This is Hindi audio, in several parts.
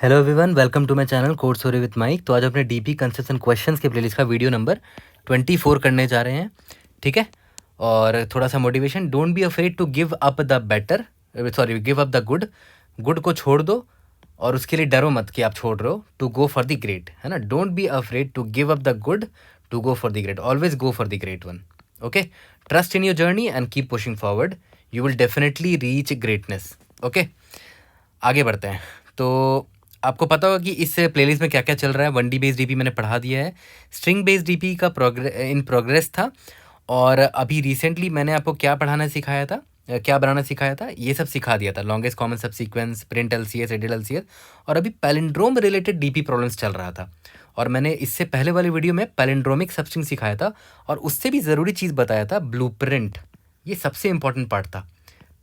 Hello everyone, welcome to my channel code story with MIK. तो आज अपने डीपी कंसेप्शन क्वेश्चंस के प्लेलिस्ट का वीडियो नंबर 24 करने जा रहे हैं। ठीक है, और थोड़ा सा motivation. Don't be afraid to give up the better, sorry give up the good. Good को छोड़ दो और उसके लिए डरो मत कि आप छोड़ रहे हो। To go for the great, है ना। Don't be afraid to give up the good, to go for the great. Always go for the great one. Okay, trust in your journey and keep pushing forward. You will definitely reach greatness. Okay, आगे बढ़ते हैं। तो आपको पता होगा कि इस प्लेलिस्ट में क्या क्या चल रहा है। 1D बेस्ड डीपी मैंने पढ़ा दिया है, स्ट्रिंग बेस्ड डीपी का इन प्रोग्रेस था, और अभी रिसेंटली मैंने आपको क्या पढ़ाना सिखाया था, क्या बनाना सिखाया था, ये सब सिखा दिया था। Longest common subsequence, print LCS, added LCS, और अभी पैलिंड्रोम रिलेटेड डीपी प्रॉब्लम्स चल रहा था। और मैंने इससे पहले वाली वीडियो में पैलिंड्रोमिक सबस्ट्रिंग सिखाया था, और उससे भी ज़रूरी चीज़ बताया था ब्लूप्रिंट। ये सबसे इंपॉर्टेंट पार्ट था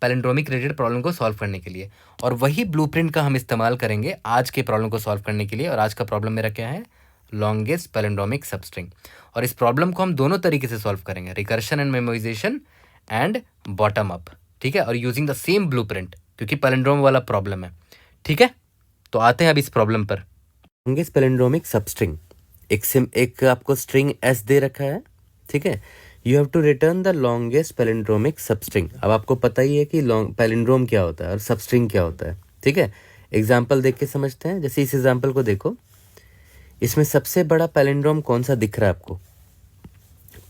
पैलिंड्रोमिक रिलेटेड प्रॉब्लम को सॉल्व करने के लिए, और वही ब्लूप्रिंट का हम इस्तेमाल करेंगे आज के प्रॉब्लम को सॉल्व करने के लिए। और आज का प्रॉब्लम मेरा क्या है? Longest palindromic substring. और इस प्रॉब्लम को हम दोनों तरीके से सॉल्व करेंगे, recursion and memorisation and bottom up. ठीक है, और यूजिंग द सेम ब्लूप्रिंट, क्योंकि पैलिंड्रोम वाला प्रॉब्लम है। ठीक है, तो आते हैं अब इस प्रॉब्लम पर। लॉन्गेस्ट पैलिंड्रोमिक सबस्ट्रिंग, एक आपको स्ट्रिंग S दे रखा है। ठीक है, you have to return the longest palindromic substring. अब आपको पता ही है कि पैलिंड्रोम क्या होता है और सबस्ट्रिंग क्या होता है। ठीक है, एग्जाम्पल देख के समझते हैं। जैसे इस एग्जाम्पल को देखो, इसमें सबसे बड़ा पैलिंड्रोम कौन सा दिख रहा है आपको?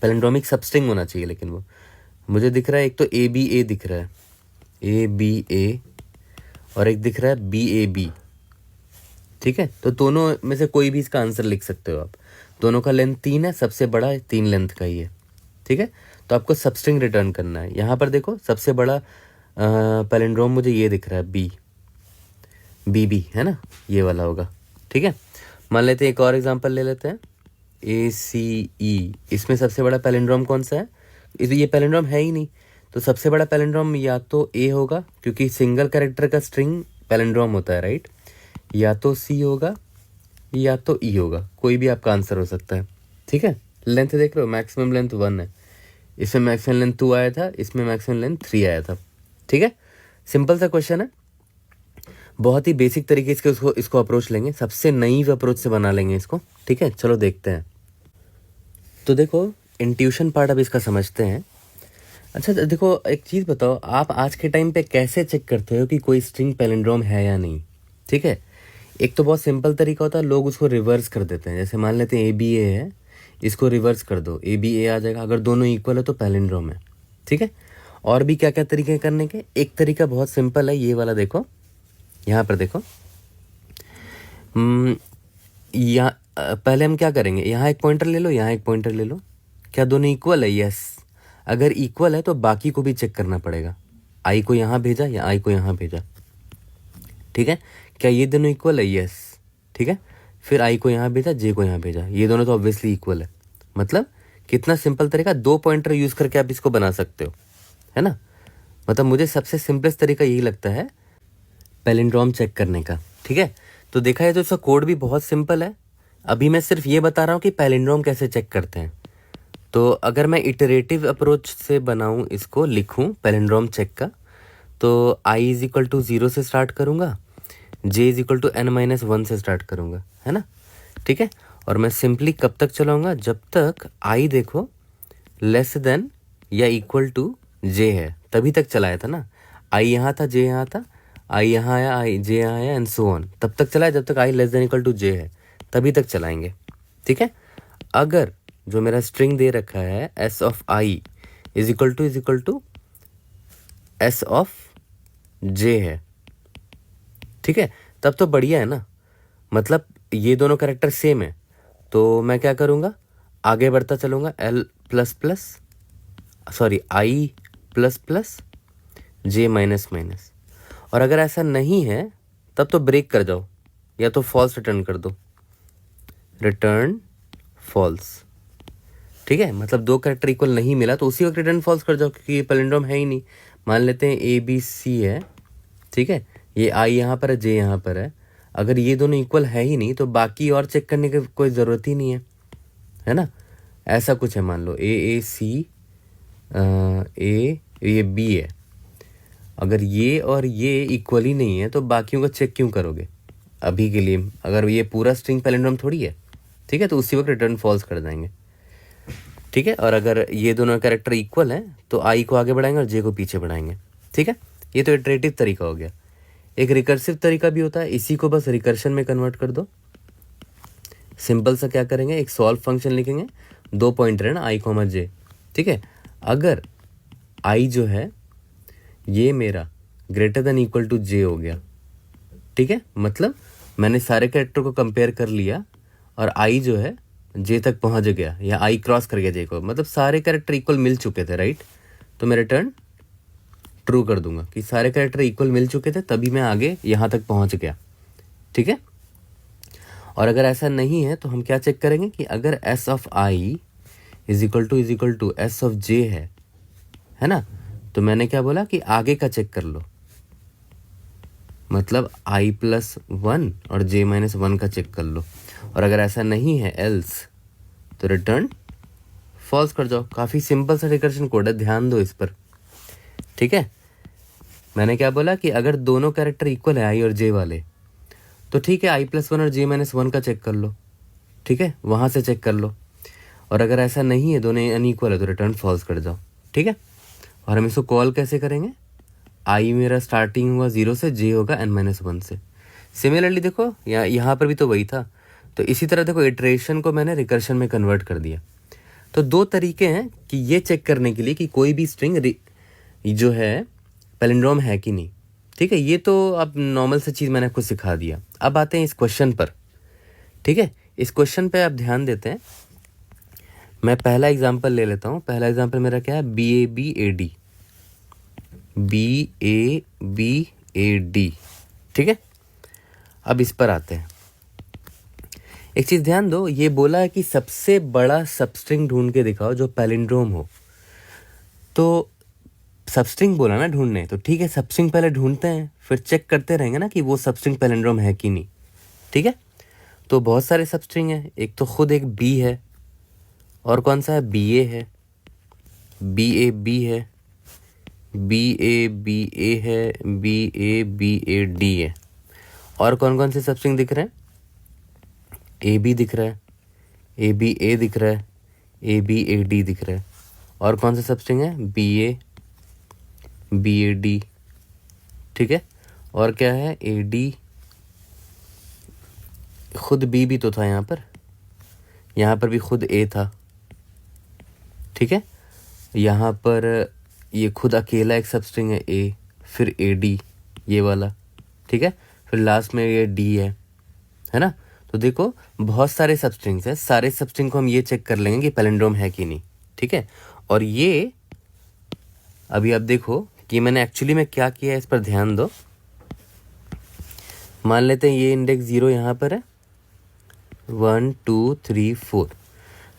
पैलिंड्रोमिक सबस्ट्रिंग होना चाहिए, लेकिन वो मुझे दिख रहा है, एक तो ABA दिख रहा है, ABA, और एक दिख रहा है BAB। ठीक है, तो दोनों में से कोई भी इसका आंसर लिख सकते हो आप। दोनों का लेंथ 3 है, सबसे बड़ा 3 लेंथ का ही है। ठीक है, तो आपको सबस्ट्रिंग रिटर्न करना है। यहाँ पर देखो, सबसे बड़ा पैलिंड्रोम मुझे ये दिख रहा है, BB, है ना, ये वाला होगा। ठीक है, मान लेते हैं एक और एग्जांपल ले लेते हैं, ACE। इसमें सबसे बड़ा पैलिंड्रोम कौन सा है? ये पैलिंड्रोम है ही नहीं, तो सबसे बड़ा पैलिंड्रोम या तो A होगा, क्योंकि सिंगल कैरेक्टर का स्ट्रिंग पैलिंड्रोम होता है, राइट, या तो C होगा या तो E होगा। कोई भी आपका आंसर हो सकता है। ठीक है, लेंथ देख लो, मैक्सिमम लेंथ 1 है, इसमें मैक्सिमम लेंथ 2 आया था, इसमें मैक्सिमम लेंथ 3 आया था। ठीक है, सिंपल सा क्वेश्चन है, बहुत ही बेसिक तरीके से इसको अप्रोच लेंगे, सबसे नई अप्रोच से बना लेंगे इसको। ठीक है, चलो देखते हैं। तो देखो, इंट्यूशन पार्ट अब इसका समझते हैं। अच्छा देखो, एक चीज़ बताओ, आप आज के टाइम पे कैसे चेक करते हो कि कोई स्ट्रिंग पैलिंड्रोम है या नहीं? ठीक है, एक तो बहुत सिंपल तरीका होता है, लोग उसको रिवर्स कर देते हैं। जैसे मान लेते हैं ABA है, इसको रिवर्स कर दो, ABA आ जाएगा। अगर दोनों इक्वल है तो पैलिंड्रोम है। ठीक है, और भी क्या क्या तरीके करने के? एक तरीका बहुत सिंपल है, ये वाला देखो, यहाँ पर देखो। यहाँ पहले हम क्या करेंगे, यहाँ एक पॉइंटर ले लो, यहाँ एक पॉइंटर ले लो। क्या दोनों इक्वल है? यस। अगर इक्वल है तो बाकी को भी चेक करना पड़ेगा। I को यहाँ भेजा या I को यहाँ भेजा। ठीक है, क्या ये दोनों इक्वल है? यस। ठीक है, फिर I को यहाँ भेजा, J को यहाँ भेजा, ये दोनों तो ऑब्वियसली इक्वल है। मतलब कितना सिंपल तरीका, 2 पॉइंटर यूज़ करके आप इसको बना सकते हो, है ना। मतलब मुझे सबसे सिंपलेस्ट तरीका यही लगता है पैलिंड्रोम चेक करने का। ठीक है, तो देखा है तो इसका कोड भी बहुत सिंपल है। अभी मैं सिर्फ ये बता रहा हूँ कि पैलिंड्रोम कैसे चेक करते हैं। तो अगर मैं इटरेटिव अप्रोच से बनाऊँ, इसको लिखूँ पैलिंड्रोम चेक का, तो I = 0 से स्टार्ट करूँगा, J = n-1 से स्टार्ट करूँगा, है ना। ठीक है, और मैं सिंपली कब तक चलाऊँगा? जब तक I देखो लेस देन या इक्वल टू J है, तभी तक चलाया था ना। I यहाँ था, J यहाँ था, I यहाँ आया, J यहाँ आया, एंड सो ऑन, तब तक चलाया जब तक I less than equal to J है, तभी तक चलाएंगे। ठीक है, अगर जो मेरा स्ट्रिंग दे रखा है S of I = S of J है, ठीक है, तब तो बढ़िया है ना। मतलब ये दोनों कैरेक्टर सेम है, तो मैं क्या करूँगा, आगे बढ़ता चलूँगा, I++ J-। और अगर ऐसा नहीं है तब तो ब्रेक कर जाओ, या तो फॉल्स रिटर्न कर दो, रिटर्न फॉल्स। ठीक है, मतलब 2 कैरेक्टर इक्वल नहीं मिला तो उसी वक्त रिटर्न फॉल्स कर जाओ, क्योंकि ये पैलिंड्रोम है ही नहीं। मान लेते हैं ABC है, ठीक है, ये I यहाँ पर है, J यहाँ पर है। अगर ये दोनों इक्वल है ही नहीं तो बाकी और चेक करने की कोई ज़रूरत ही नहीं है ना। ऐसा कुछ है, मान लो AAC, ये B है। अगर ये और ये इक्वल ही नहीं है तो बाकियों का चेक क्यों करोगे? अभी के लिए, अगर ये पूरा स्ट्रिंग पैलिंड्रोम थोड़ी है, ठीक है, तो उसी वक्त रिटर्न फॉल्स कर देंगे, ठीक है। और अगर ये दोनों कैरेक्टर इक्वल हैं तो आई को आगे बढ़ाएंगे और जे को पीछे बढ़ाएंगे, ठीक है। ये तो इटरेटिव तरीका हो गया। एक रिकर्सिव तरीका भी होता है, इसी को बस रिकर्शन में कन्वर्ट कर दो। सिंपल सा क्या करेंगे, एक सॉल्व फंक्शन लिखेंगे, 2 पॉइंटर है ना, आई कॉमा जे, ठीक है। अगर आई जो है ये मेरा ग्रेटर देन इक्वल टू जे हो गया, ठीक है, मतलब मैंने सारे कैरेक्टर को कंपेयर कर लिया और आई जो है जे तक पहुंच गया, या आई क्रॉस कर गया जे को, मतलब सारे कैरेक्टर इक्वल मिल चुके थे, राइट। तो मैं रिटर्न ट्रू कर दूंगा कि सारे कैरेक्टर इक्वल मिल चुके थे, तभी मैं आगे यहाँ तक पहुंच गया, ठीक है। और अगर ऐसा नहीं है तो हम क्या चेक करेंगे कि अगर s of i is equal to s of j है ना, तो मैंने क्या बोला कि आगे का चेक कर लो, मतलब i+1 और j-1 का चेक कर लो। और अगर ऐसा नहीं है एल्स तो रिटर्न फॉल्स कर जाओ। काफ़ी सिंपल सा रिकर्शन कोड है, ध्यान दो इस पर, ठीक है। मैंने क्या बोला कि अगर दोनों कैरेक्टर इक्वल है आई और जे वाले, तो ठीक है, i+1 और j-1 का चेक कर लो, ठीक है, वहाँ से चेक कर लो। और अगर ऐसा नहीं है, दोनों अनइक्वल है, तो रिटर्न फॉल्स कर जाओ, ठीक है। और हम इसको कॉल कैसे करेंगे, आई मेरा स्टार्टिंग हुआ 0 से, जे होगा n-1 से। सिमिलरली देखो यहाँ पर भी तो वही था, तो इसी तरह देखो इटरेशन को मैंने रिकर्शन में कन्वर्ट कर दिया। तो 2 तरीके हैं कि ये चेक करने के लिए कि कोई भी स्ट्रिंग जो है पैलिंड्रोम है कि नहीं, ठीक है। ये तो अब नॉर्मल सी चीज़ मैंने आपको सिखा दिया। अब आते हैं इस क्वेश्चन पर, ठीक है। इस क्वेश्चन पे आप ध्यान देते हैं। मैं पहला एग्जांपल ले लेता हूँ। पहला एग्जांपल मेरा क्या है, BABAD, BABAD, ठीक है। अब इस पर आते हैं। एक चीज़ ध्यान दो, ये बोला है कि सबसे बड़ा सबस्ट्रिंग ढूंढ के दिखाओ जो पैलिंड्रोम हो। तो सबस्ट्रिंग बोला ना ढूंढने, तो ठीक है, सबस्ट्रिंग पहले ढूंढते हैं, फिर चेक करते रहेंगे ना कि वो सबस्ट्रिंग पैलिंड्रोम है कि नहीं, ठीक है। तो बहुत सारे सबस्ट्रिंग है, एक तो खुद एक बी है, और कौन सा है, BA है, BAB है, BABA है, BABAD है। और कौन कौन से सबस्ट्रिंग दिख रहे हैं, AB दिख रहा है, ABA दिख रहा है, ABAD दिख रहा है। और कौन सा सबस्ट्रिंग है, BA BAD, ठीक है। और क्या है, AD, खुद B भी तो था यहाँ पर भी खुद A था, ठीक है। यहाँ पर ये खुद अकेला एक सबस्ट्रिंग है A, फिर AD ये वाला, ठीक है, फिर लास्ट में ये D है ना। तो देखो बहुत सारे सबस्ट्रिंग्स हैं, सारे सबस्ट्रिंग को हम ये चेक कर लेंगे कि पैलिंड्रोम है कि नहीं, ठीक है। और ये अभी आप देखो कि मैंने एक्चुअली में क्या किया है, इस पर ध्यान दो। मान लेते हैं ये इंडेक्स 0 यहाँ पर है, 1 2 3 4।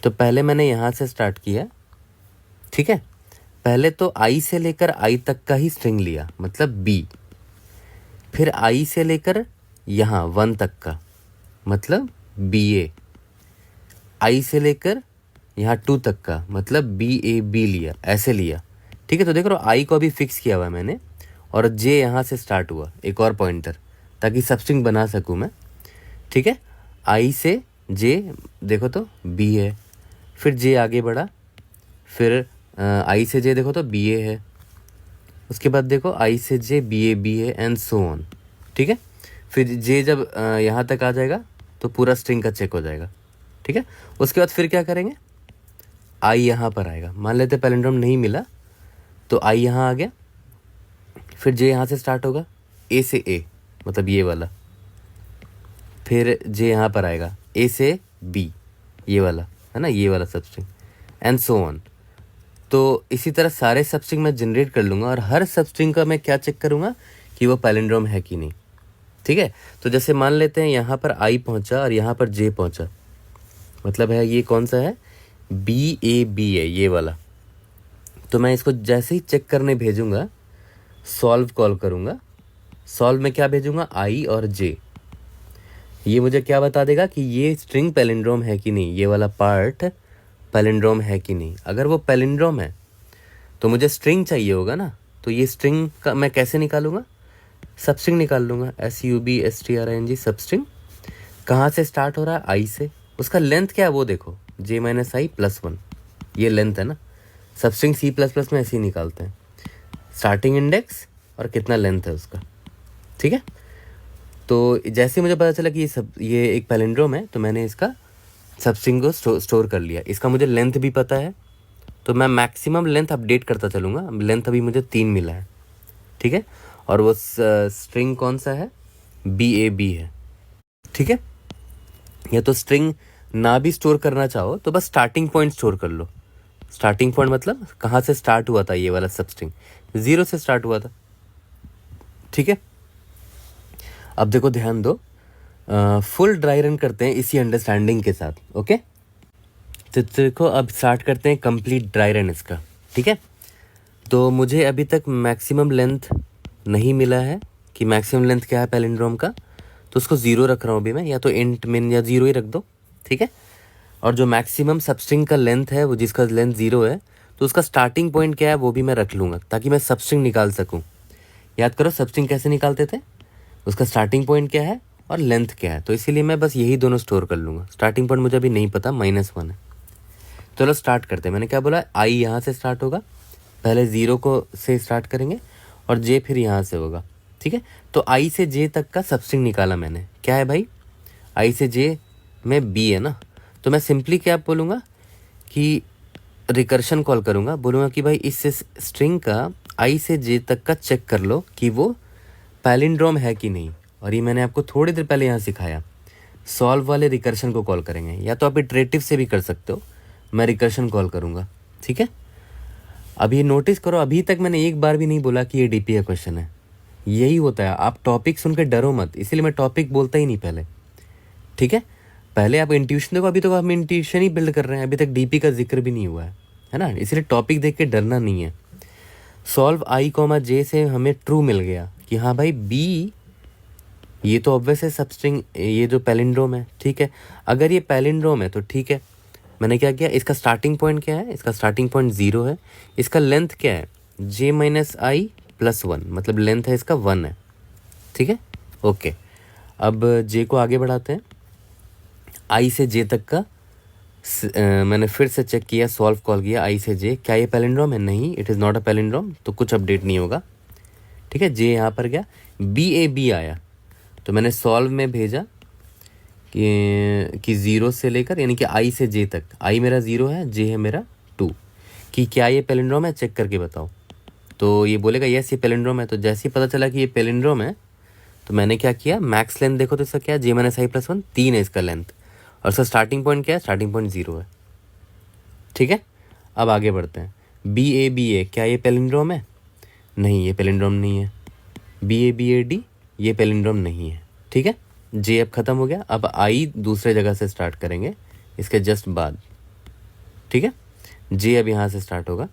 तो पहले मैंने यहाँ से स्टार्ट किया, ठीक है। पहले तो आई से लेकर आई तक का ही स्ट्रिंग लिया, मतलब B। फिर आई से लेकर यहाँ 1 तक का, मतलब BA। आई से लेकर यहाँ 2 तक का, मतलब BAB लिया, ऐसे लिया, ठीक है। तो देख रहे हो आई को अभी फिक्स किया हुआ है मैंने, और जे यहाँ से स्टार्ट हुआ, एक और पॉइंटर, ताकि सबस्ट्रिंग बना सकूँ मैं, ठीक है। आई से जे देखो तो B है, फिर जे आगे बढ़ा, फिर आई से जे देखो तो BA है, उसके बाद देखो आई से जे BAB है, एंड सो ऑन, ठीक है। फिर जे जब यहाँ तक आ जाएगा तो पूरा स्ट्रिंग का चेक हो जाएगा, ठीक है। उसके बाद फिर क्या करेंगे, आई यहाँ पर आएगा, मान लेते पैलिंड्रोम नहीं मिला तो आई यहाँ आ गया, फिर जे यहाँ से स्टार्ट होगा, A से A, मतलब ये वाला, फिर जे यहाँ पर आएगा, A से B, ये वाला है ना, ये वाला सबस्ट्रिंग, एंड सो ऑन। तो इसी तरह सारे सबस्ट्रिंग मैं जनरेट कर लूँगा, और हर सबस्ट्रिंग का मैं क्या चेक करूँगा कि वो पैलिंड्रोम है कि नहीं, ठीक है। तो जैसे मान लेते हैं यहाँ पर आई पहुँचा और यहाँ पर जे पहुँचा, मतलब है ये कौन सा है, BAB है, ये वाला। तो मैं इसको जैसे ही चेक करने भेजूँगा, सॉल्व कॉल करूँगा, सॉल्व में क्या भेजूँगा, आई और जे। ये मुझे क्या बता देगा कि ये स्ट्रिंग पैलिंड्रोम है कि नहीं, ये वाला पार्ट पैलिंड्रोम है कि नहीं। अगर वो पैलिंड्रोम है तो मुझे स्ट्रिंग चाहिए होगा ना, तो ये स्ट्रिंग का मैं कैसे निकालूंगा, सबस्ट्रिंग निकाल लूँगा, SUBSTRING सबस्ट्रिंग। कहाँ से स्टार्ट हो रहा है? आई से। उसका लेंथ क्या है वो देखो, J-I+1, ये लेंथ है ना। सबस्ट्रिंग C++ में ऐसे ही निकालते हैं, स्टार्टिंग इंडेक्स और कितना लेंथ है उसका, ठीक है। तो जैसे मुझे पता चला कि ये एक पैलिंड्रोम है, तो मैंने इसका सबस्ट्रिंग को स्टोर कर लिया। इसका मुझे लेंथ भी पता है, तो मैं मैक्सिमम लेंथ अपडेट करता चलूँगा। लेंथ अभी मुझे 3 मिला है, ठीक है। और वो स्ट्रिंग कौन सा है? BAB है, ठीक है। या तो स्ट्रिंग ना भी स्टोर करना चाहो तो बस स्टार्टिंग पॉइंट स्टोर कर लो। स्टार्टिंग पॉइंट मतलब कहाँ से स्टार्ट हुआ था ये वाला सबस्ट्रिंग? 0 से स्टार्ट हुआ था, ठीक है। अब देखो ध्यान दो, फुल ड्राई रन करते हैं इसी अंडरस्टैंडिंग के साथ, ओके। तो देखो अब स्टार्ट करते हैं कंप्लीट ड्राई रन इसका, ठीक है। तो मुझे अभी तक मैक्सिमम लेंथ नहीं मिला है कि मैक्सिमम लेंथ क्या है पैलिंड्रोम का, तो उसको 0 रख रहा हूँ अभी मैं, या तो इंट मिन या 0 ही रख दो, ठीक है। और जो मैक्सिमम सबस्ट्रिंग का लेंथ है, वो जिसका लेंथ 0 है, तो उसका स्टार्टिंग पॉइंट क्या है वो भी मैं रख लूँगा, ताकि मैं सबस्ट्रिंग निकाल सकूँ। याद करो सबस्ट्रिंग कैसे निकालते थे, उसका स्टार्टिंग पॉइंट क्या है और लेंथ क्या है। तो इसीलिए मैं बस यही दोनों स्टोर कर लूँगा। स्टार्टिंग पॉइंट मुझे अभी नहीं पता, -1 है। चलो स्टार्ट करते हैं। मैंने क्या बोला, आई यहाँ से स्टार्ट होगा, पहले 0 को से स्टार्ट करेंगे और जे फिर यहाँ से होगा, ठीक है। तो आई से जे तक का सबस्ट्रिंग निकाला मैंने। क्या है भाई? आई से जे में बी है ना, तो मैं सिंपली क्या बोलूँगा कि रिकर्शन कॉल करूँगा, बोलूँगा कि भाई इस स्ट्रिंग का आई से जे तक का चेक कर लो कि वो पैलिंड्रोम है कि नहीं। और ये मैंने आपको थोड़ी देर पहले यहाँ सिखाया, सॉल्व वाले रिकर्शन को कॉल करेंगे, या तो आप इटरेटिव से भी कर सकते हो, मैं रिकर्शन कॉल करूँगा, ठीक है। अब ये नोटिस करो, अभी तक मैंने एक बार भी नहीं बोला कि ये डीपीए क्वेश्चन है। यही होता है, आप टॉपिक सुन के डरो मत, इसीलिए मैं टॉपिक बोलता ही नहीं पहले, ठीक है। पहले आप इंट्यूशन देखो, अभी तो हम इंट्यूशन ही बिल्ड कर रहे हैं, अभी तक डीपी का जिक्र भी नहीं हुआ है ना। इसलिए टॉपिक देख के डरना नहीं है। सॉल्व I, J से हमें ट्रू मिल गया कि हाँ भाई बी, ये तो ऑब्वियस है सबस्ट्रिंग, ये जो पैलिंड्रोम है, ठीक है। अगर ये पैलिंड्रोम है तो ठीक है। मैंने क्या किया, इसका स्टार्टिंग पॉइंट क्या है? इसका स्टार्टिंग पॉइंट 0 है। इसका लेंथ क्या है? J-I+1, मतलब लेंथ है इसका 1 है, ठीक है, ओके। अब जे को आगे बढ़ाते हैं। आई से जे तक का मैंने फिर से चेक किया, सॉल्व कॉल किया आई से जे, क्या ये पैलिंड्रोम है? नहीं, it is not a palindrome, तो कुछ अपडेट नहीं होगा, ठीक है। जे यहाँ पर गया, BAB आया, तो मैंने सॉल्व में भेजा कि 0 से लेकर, यानी कि आई से जे तक, आई मेरा 0 है, जे है मेरा 2, कि क्या ये पैलिंड्रोम है, चेक करके बताओ। तो ये बोलेगा यस ये पैलिंड्रोम है। तो जैसे ही पता चला कि ये पैलिंड्रोम है, तो मैंने क्या किया, मैक्स लेंथ देखो तो इसका क्या है, J-I+1, 3 है इसका लेंथ, और इसका स्टार्टिंग पॉइंट क्या है? स्टार्टिंग पॉइंट 0 है, ठीक है। अब आगे बढ़ते हैं। BABA, क्या ये पैलिंड्रोम है? नहीं, ये पैलिंड्रोम नहीं है। BABAD, ये पैलिंड्रोम नहीं है, ठीक है। जे अब खत्म हो गया। अब आई दूसरे जगह से स्टार्ट करेंगे इसके जस्ट बाद, ठीक है। जे अब यहाँ से स्टार्ट होगा।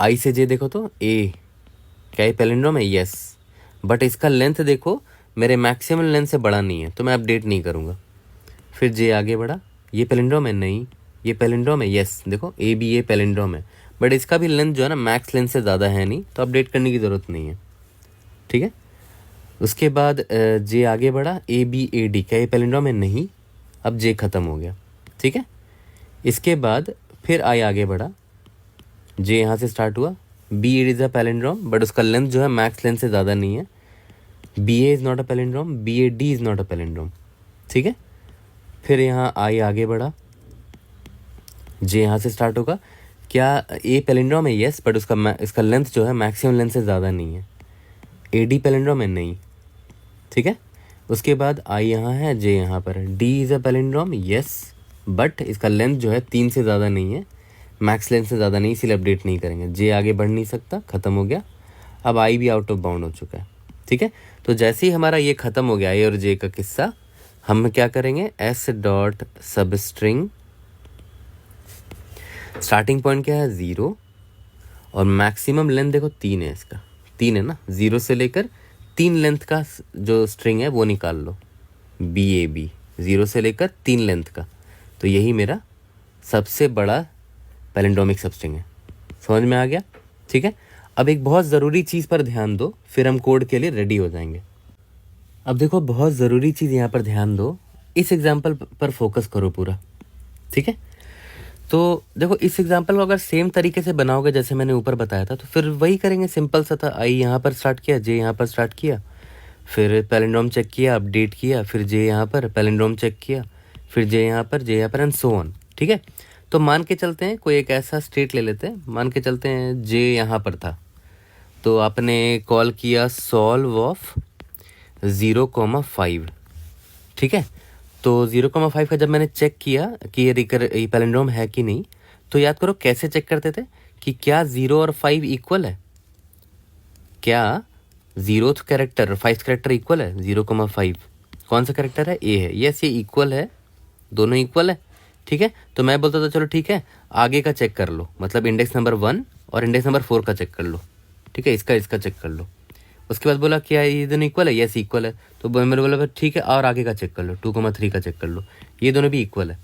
आई से जे देखो तो ए, क्या ये पैलिंड्रोम है? यस, बट इसका लेंथ देखो मेरे मैक्सिमम लेंथ से बड़ा नहीं है, तो मैं अपडेट नहीं करूँगा। फिर जे आगे बढ़ा, ये पैलिंड्रोम है? नहीं, ये पैलिंड्रोम है, यस, देखो ABA पैलिंड्रोम है, बट इसका भी लेंथ जो है ना मैक्स लेंथ से ज़्यादा है नहीं, तो अपडेट करने की ज़रूरत नहीं है, ठीक है। उसके बाद जे आगे बढ़ा, ABAD, क्या ये पैलिंड्रोम है? नहीं, अब जे खत्म हो गया, ठीक है। इसके बाद फिर आई आगे बढ़ा, जे यहाँ से स्टार्ट हुआ, BAD is a palindrome, but उसका लेंथ जो है मैक्स लेंथ से ज़्यादा नहीं है। BA is not a palindrome, BAD is not a palindrome, ठीक है। फिर यहाँ आई आगे बढ़ा, जे यहाँ से स्टार्ट होगा, क्या ए पैलिंड्रोम है? यस, बट इसका लेंथ जो है मैक्सिमम लेंथ से ज़्यादा नहीं है। AD पैलिंड्रोम है? नहीं, ठीक है। उसके बाद आई यहाँ है, जे यहाँ पर है। D is a palindrome? Yes, but इसका लेंथ जो है 3 से ज़्यादा नहीं है, मैक्स लेंथ से ज़्यादा नहीं, इसलिए अपडेट नहीं करेंगे। जे आगे बढ़ नहीं सकता, ख़त्म हो गया। अब आई भी आउट ऑफ बाउंड हो चुका है, ठीक है। तो जैसे ही हमारा ये ख़त्म हो गया ए और जे का किस्सा, हम क्या करेंगे, S.सबस्ट्रिंग, स्टार्टिंग पॉइंट क्या है? 0, और मैक्सिमम लेंथ देखो 3 है इसका, 3 है ना, 0 से लेकर 3 लेंथ का जो स्ट्रिंग है वो निकाल लो, BAB, 0 से लेकर 3 लेंथ का, तो यही मेरा सबसे बड़ा पैलिंड्रोमिक सबस्ट्रिंग है। समझ में आ गया, ठीक है। अब एक बहुत ज़रूरी चीज़ पर ध्यान दो, फिर हम कोड के लिए रेडी हो जाएंगे। अब देखो बहुत ज़रूरी चीज़ यहाँ पर ध्यान दो, इस एग्जाम्पल पर फोकस करो पूरा, ठीक है। तो देखो इस एग्जाम्पल को अगर सेम तरीके से बनाओगे जैसे मैंने ऊपर बताया था, तो फिर वही करेंगे, सिंपल सा था। आई यहाँ पर स्टार्ट किया, जे यहाँ पर स्टार्ट किया, फिर पैलिंड्रोम चेक किया, अपडेट किया, फिर जे यहाँ पर पैलिंड्रोम चेक किया, फिर जे यहाँ पर एंड सो ऑन, ठीक है। तो मान के चलते हैं कोई एक ऐसा स्टेट ले लेते हैं, मान के चलते हैं जे यहाँ पर था, तो आपने कॉल किया सॉल्व ऑफ 0,5, ठीक है। तो 0,5 का जब मैंने चेक किया कि ये पैलिंड्रोम है कि नहीं, तो याद करो कैसे चेक करते थे कि क्या 0 और 5 इक्वल है, क्या 0th character 5th character equal है। 0,5 कौन सा कैरेक्टर है, ए है, यस ये इक्वल है, दोनों इक्वल है, ठीक है। तो मैं बोलता था चलो ठीक है आगे का चेक कर लो, मतलब इंडेक्स नंबर 1 और इंडेक्स नंबर 4 का चेक कर लो, ठीक है, इसका चेक कर लो। उसके बाद बोला क्या ये दोनों इक्वल है, यस इक्वल है, तो मैंने बोला ठीक है और आगे का चेक कर लो, 2,3 का चेक कर लो, ये दोनों भी इक्वल है,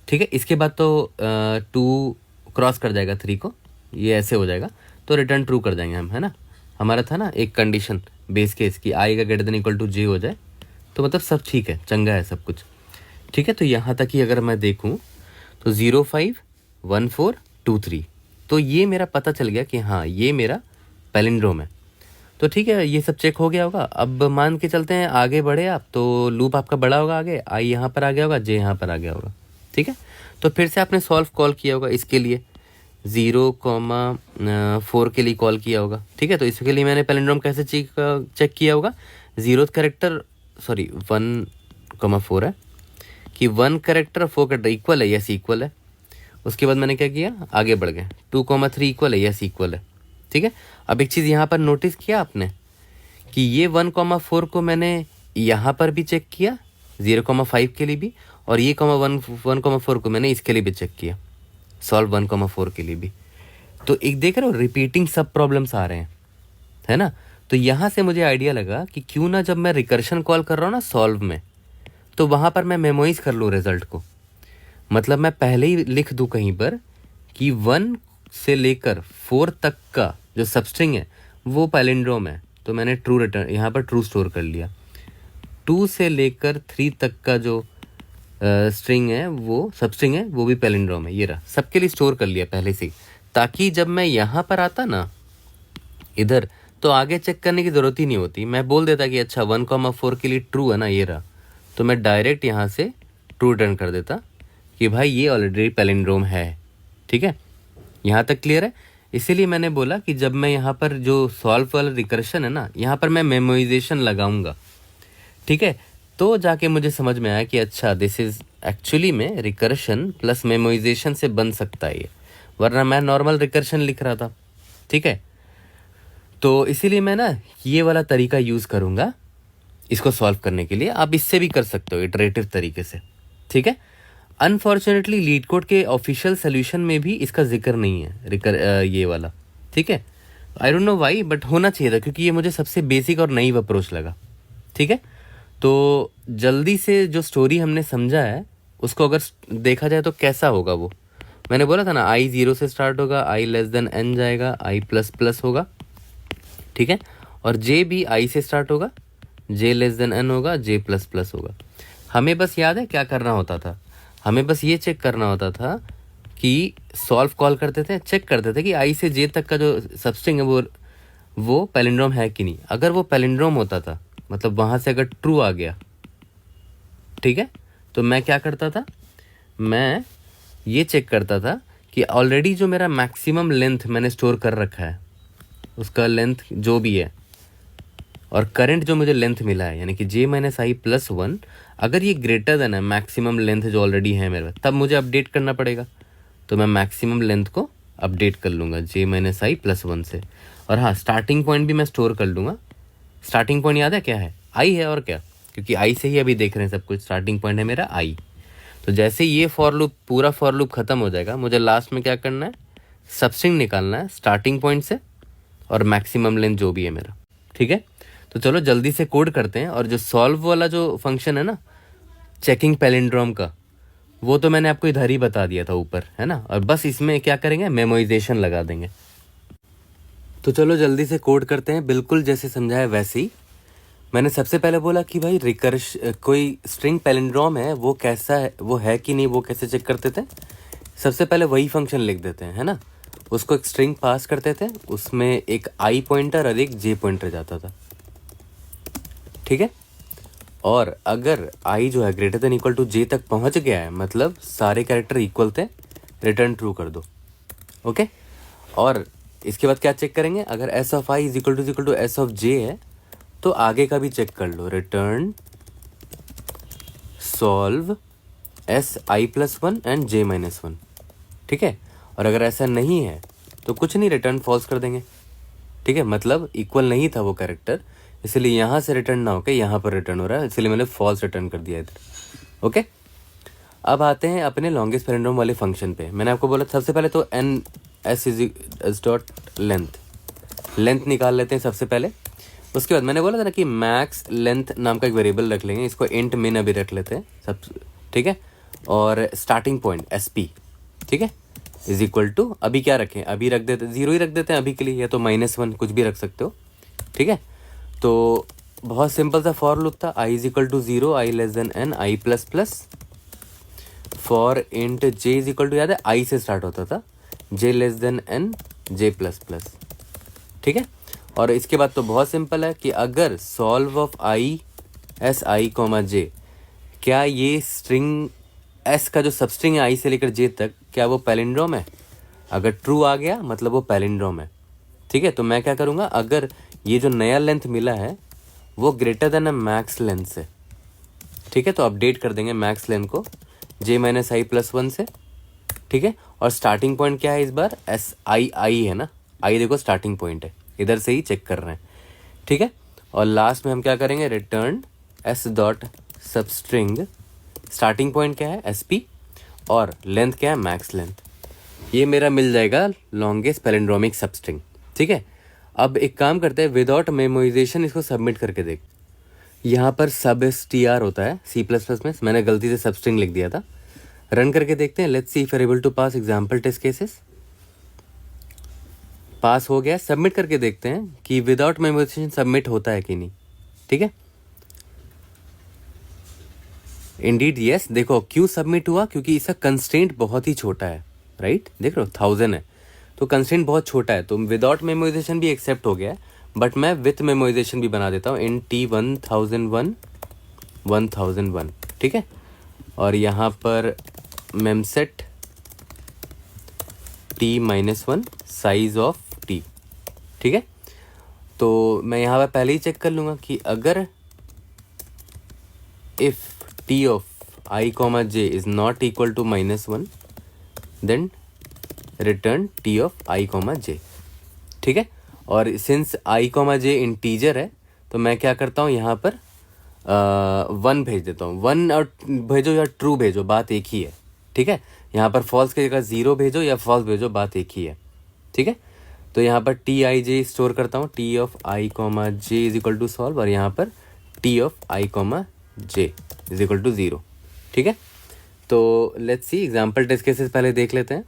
ठीक है। इसके बाद तो 2 क्रॉस कर जाएगा 3 को, ये ऐसे हो जाएगा, तो रिटर्न ट्रू कर देंगे हम, है ना। हमारा था ना एक कंडीशन बेस केस की, आई का ग्रेटर देन इक्वल टू जे हो जाए, तो मतलब सब ठीक है, चंगा है सब कुछ, ठीक है। तो यहाँ तक ही अगर मैं देखूँ तो 0, 5, 1, 4, 2, 3, तो ये मेरा पता चल गया कि हाँ ये मेरा पैलिंड्रोम है। तो ठीक है ये सब चेक हो गया होगा। अब मान के चलते हैं आगे बढ़े आप, तो लूप आपका बड़ा होगा, आगे आई यहाँ पर आ गया होगा, जे यहाँ पर आ गया होगा, ठीक है। तो फिर से आपने सॉल्व कॉल किया होगा, इसके लिए 0,4 के लिए कॉल किया होगा, ठीक है। तो इसके लिए मैंने पैलिंड्रोम कैसे चेक किया होगा, 0th कैरेक्टर 1,4 है कि 1 कैरेक्टर 4 कैरेक्टर इक्वल है, यस इक्वल है। उसके बाद मैंने क्या किया, आगे बढ़ गए, 2,3 इक्वल है, यस इक्वल है, ठीक है। अब एक चीज़ यहाँ पर नोटिस किया आपने कि ये 1,4 को मैंने यहाँ पर भी चेक किया 0,5 के लिए भी, और ये 1,4 को मैंने इसके लिए भी चेक किया, सॉल्व 1,4 के लिए भी। तो एक देख रहे हो रिपीटिंग सब प्रॉब्लम्स आ रहे हैं, है ना। तो यहाँ से मुझे आइडिया लगा कि क्यों ना जब मैं रिकर्शन कॉल कर रहा हूँ ना सॉल्व में, तो वहाँ पर मैं मेमोराइज कर लूँ रिजल्ट को, मतलब मैं पहले ही लिख दूँ कहीं पर कि 1 से लेकर 4 तक का जो सबस्ट्रिंग है वो पैलिंड्रोम है, तो मैंने ट्रू रिटर्न यहाँ पर ट्रू स्टोर कर लिया। 2 से लेकर 3 तक का जो स्ट्रिंग है वो सबस्ट्रिंग है, वो भी पैलिंड्रोम है, ये रहा, सबके लिए स्टोर कर लिया पहले से, ताकि जब मैं यहाँ पर आता ना इधर, तो आगे चेक करने की ज़रूरत ही नहीं होती, मैं बोल देता कि अच्छा 1,4 के लिए ट्रू है ना, ये रहा, तो मैं डायरेक्ट यहाँ से ट्रू रिटर्न कर देता कि भाई ये ऑलरेडी पैलिंड्रोम है, ठीक है। यहाँ तक क्लियर है। इसीलिए मैंने बोला कि जब मैं यहाँ पर जो सॉल्व वाला रिकर्शन है ना, यहाँ पर मैं मेमोराइजेशन लगाऊंगा, ठीक है। तो जाके मुझे समझ में आया कि अच्छा दिस इज एक्चुअली में रिकर्शन प्लस मेमोराइजेशन से बन सकता है ये, वरना मैं नॉर्मल रिकर्शन लिख रहा था, ठीक है। तो इसीलिए मैं ना ये वाला तरीका यूज़ करूँगा इसको सॉल्व करने के लिए। आप इससे भी कर सकते हो इटरेटिव तरीके से, ठीक है। अनफॉर्चुनेटली लीड कोड के ऑफिशियल सोल्यूशन में भी इसका जिक्र नहीं है ये वाला, ठीक है। I don't know why, but होना चाहिए था क्योंकि ये मुझे सबसे बेसिक और नई अप्रोच लगा, ठीक है। तो जल्दी से जो स्टोरी हमने समझा है उसको अगर देखा जाए तो कैसा होगा वो, मैंने बोला था ना आई 0 से स्टार्ट होगा, आई लेस देन n जाएगा, आई प्लस प्लस होगा, ठीक है। और जे भी आई से स्टार्ट होगा, जे लेस देन n होगा, जे प्लस प्लस होगा। हमें बस याद है क्या करना होता था, हमें बस ये चेक करना होता था कि सॉल्व कॉल करते थे, चेक करते थे कि आई से जे तक का जो सबस्ट्रिंग है वो पैलिंड्रोम है कि नहीं। अगर वो पैलिंड्रोम होता था, मतलब वहाँ से अगर ट्रू आ गया, ठीक है, तो मैं क्या करता था, मैं ये चेक करता था कि ऑलरेडी जो मेरा मैक्सिमम लेंथ मैंने स्टोर कर रखा है, उसका लेंथ जो भी है, और करंट जो मुझे लेंथ मिला है यानी कि जे माइनस आई प्लस 1, अगर ये ग्रेटर देन है मैक्सिमम लेंथ जो ऑलरेडी है मेरे पास, तब मुझे अपडेट करना पड़ेगा। तो मैं मैक्सिमम लेंथ को अपडेट कर लूँगा जे माइनस आई प्लस 1 से। और हाँ, स्टार्टिंग पॉइंट भी मैं स्टोर कर लूँगा। स्टार्टिंग पॉइंट याद है क्या है, आई है, और क्या, क्योंकि आई से ही अभी देख रहे हैं सब कुछ, स्टार्टिंग पॉइंट है मेरा आई। तो जैसे ये फॉर लूप पूरा फॉर लूप ख़त्म हो जाएगा, मुझे लास्ट में क्या करना है, सबस्ट्रिंग निकालना है स्टार्टिंग पॉइंट से और मैक्सिमम लेंथ जो भी है मेरा, ठीक है। तो चलो जल्दी से कोड करते हैं। और जो सॉल्व वाला जो फंक्शन है ना चेकिंग पैलिंड्रोम का, वो तो मैंने आपको इधर ही बता दिया था ऊपर, है ना। और बस इसमें क्या करेंगे, मेमोराइजेशन लगा देंगे। तो चलो जल्दी से कोड करते हैं, बिल्कुल जैसे समझाया वैसे ही। मैंने सबसे पहले बोला कि भाई रिकर्श कोई स्ट्रिंग पैलिंड्रोम है वो कैसा है, वो है कि नहीं, वो कैसे चेक करते थे। सबसे पहले वही फंक्शन लिख देते हैं, है ना। उसको एक स्ट्रिंग पास करते थे, उसमें एक आई पॉइंटर और एक जे पॉइंटर जाता था, ठीक है। और अगर आई जो है ग्रेटर देन इक्वल टू जे तक पहुंच गया है, मतलब सारे कैरेक्टर इक्वल थे, रिटर्न ट्रू कर दो, ओके। और इसके बाद क्या चेक करेंगे, अगर s of i is equal to s of j है तो आगे का भी चेक कर लो, return solve s i plus one and j minus one, ठीक है। और अगर ऐसा नहीं है तो कुछ नहीं, रिटर्न फॉल्स कर देंगे, ठीक है। मतलब इक्वल नहीं था वो कैरेक्टर, इसलिए यहाँ से रिटर्न ना होकर यहाँ पर रिटर्न हो रहा है, इसलिए मैंने फॉल्स रिटर्न कर दिया इधर, ओके। अब आते हैं अपने लॉन्गेस्ट पैलिंड्रोम वाले फंक्शन पे। मैंने आपको बोला सबसे पहले तो n s is dot length निकाल लेते हैं सबसे पहले। उसके बाद मैंने बोला था ना कि मैक्स लेंथ नाम का एक वेरिएबल रख लेंगे, इसको इंट मिन अभी रख लेते हैं सब, ठीक है। और स्टार्टिंग पॉइंट एस पी, ठीक है, इज इक्वल टू, अभी क्या रखें, अभी रख देते 0 ही रख देते हैं अभी के लिए, या तो -1 कुछ भी रख सकते हो, ठीक है। तो बहुत सिंपल सा फॉर लूप था, i is equal to 0, i less than n, i plus plus, for int j is equal to, याद है आई से स्टार्ट होता था, j less than n, j plus plus, ठीक है। और इसके बाद तो बहुत सिंपल है कि अगर solve of i s i comma j, क्या ये स्ट्रिंग एस का जो सबस्ट्रिंग है आई से लेकर जे तक, क्या वो पैलिंड्रोम है। अगर ट्रू आ गया मतलब वो पैलिंड्रोम है, ठीक है। तो मैं क्या करूँगा, अगर ये जो नया लेंथ मिला है वो ग्रेटर देन मैक्स लेंथ से, ठीक है, तो अपडेट कर देंगे मैक्स लेंथ को जे माइनस आई प्लस वन से, ठीक है। और स्टार्टिंग पॉइंट क्या है इस बार, एस आई है ना, आई देखो स्टार्टिंग पॉइंट है, इधर से ही चेक कर रहे हैं, ठीक है। और लास्ट में हम क्या करेंगे, return S dot substring, starting point क्या है एस पी, और लेंथ क्या है मैक्स लेंथ। ये मेरा मिल जाएगा लॉन्गेस्ट पैलिंड्रोमिक सबस्ट्रिंग, ठीक है। अब एक काम करते हैं, विदाउट मेमोराइजेशन इसको सबमिट करके देख। यहाँ पर सब str होता है C++ में, मैंने गलती से सबस्ट्रिंग लिख दिया था। रन करके देखते हैं, let's see if able to pass example test cases. Pass हो गया, सबमिट करके देखते हैं कि विदाउट मेमोराइजेशन सबमिट होता है कि नहीं, ठीक है। इंडीड यस, देखो क्यों सबमिट हुआ, क्योंकि इसका कंस्ट्रेंट बहुत ही छोटा है, राइट, देख रहे हो 1000 है, तो कंस्ट्रेंट बहुत छोटा है, तो विदाउट मेमोराइजेशन भी एक्सेप्ट हो गया है। बट मैं विथ मेमोराइजेशन भी बना देता हूँ, इन टी 1001, ठीक है। और यहाँ पर मेमसेट t-1 साइज ऑफ t, ठीक है। तो मैं यहाँ पर पहले ही चेक कर लूँगा कि अगर if t of i comma j is not equal to -1 then return t of i comma j, ठीक है। और since i comma j integer है तो मैं क्या करता हूँ, यहाँ पर 1 भेज देता हूँ, 1 और भेजो या ट्रू भेजो, बात एक ही है, ठीक है। यहाँ पर फॉल्स की जगह 0 भेजो या फॉल्स भेजो, बात एक ही है, ठीक है। तो यहाँ पर t_i_j स्टोर करता हूँ, t of i comma j is equal to solve, और यहाँ पर t of i comma j is equal to 0, ठीक है। तो let's see example test cases पहले देख लेते हैं।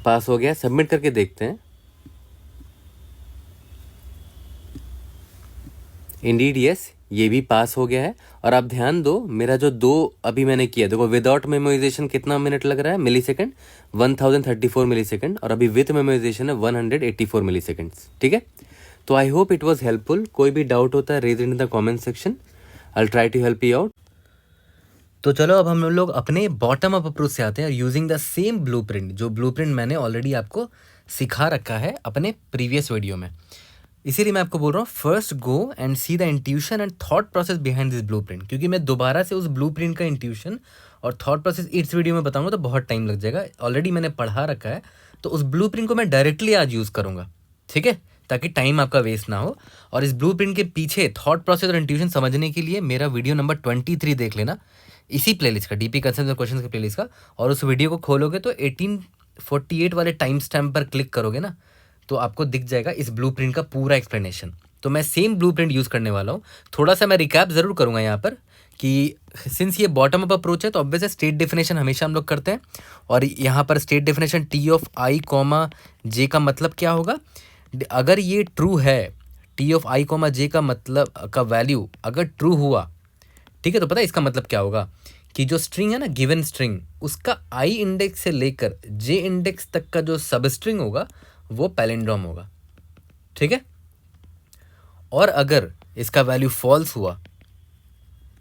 पास हो गया, सबमिट करके देखते हैं। इंडीड यस, ये भी पास हो गया है। और आप ध्यान दो, मेरा जो 2 अभी मैंने किया, देखो विदाउट मेमोराइजेशन कितना मिनट लग रहा है, मिली सेकेंड 1034 मिली सेकेंड, और अभी विथ मेमोराइजेशन है 184 मिली सेकेंड्स, ठीक है। तो I hope it was helpful. कोई भी डाउट होता है raise in the comment section, I will try to help you out. तो चलो अब हम लोग अपने बॉटम अप अप्रोच से आते हैं, यूजिंग द सेम ब्लूप्रिंट, जो ब्लूप्रिंट मैंने ऑलरेडी आपको सिखा रखा है अपने प्रीवियस वीडियो में। इसीलिए मैं आपको बोल रहा हूँ, first go and see the intuition and thought process behind this blueprint, क्योंकि मैं दोबारा से उस ब्लूप्रिंट का इंट्यूशन और थॉट प्रोसेस इस वीडियो में बताऊंगा तो बहुत टाइम लग जाएगा, ऑलरेडी मैंने पढ़ा रखा है। तो उस ब्लूप्रिंट को मैं डायरेक्टली आज यूज़ करूँगा, ठीक है, ताकि टाइम आपका वेस्ट ना हो। और इस ब्लूप्रिंट के पीछे थॉट प्रोसेस और इंट्यूशन समझने के लिए मेरा वीडियो नंबर 23 देख लेना, इसी प्लेलिस्ट का, डीपी कंसेप्ट और क्वेश्चंस के प्लेलिस्ट का। और उस वीडियो को खोलोगे तो 1848 वाले टाइम स्टैम्प पर क्लिक करोगे ना, तो आपको दिख जाएगा इस ब्लूप्रिंट का पूरा एक्सप्लेनेशन। तो मैं सेम ब्लूप्रिंट यूज़ करने वाला हूँ। थोड़ा सा मैं रिकैप ज़रूर करूँगा यहाँ पर कि सिंस ये बॉटम अप अप्रोच है तो ऑब्वियस है स्टेट डेफिनेशन हमेशा हम लोग करते हैं। और यहाँ पर state definition t of i comma j का मतलब क्या होगा, अगर ये ट्रू है, t of i comma j का मतलब का वैल्यू अगर ट्रू हुआ, ठीक है, तो पता है इसका मतलब क्या होगा कि जो स्ट्रिंग है ना, गिवन स्ट्रिंग, उसका आई इंडेक्स से लेकर जे इंडेक्स तक का जो सब स्ट्रिंग होगा वो पैलिंड्रोम होगा, ठीक है। और अगर इसका वैल्यू फॉल्स हुआ,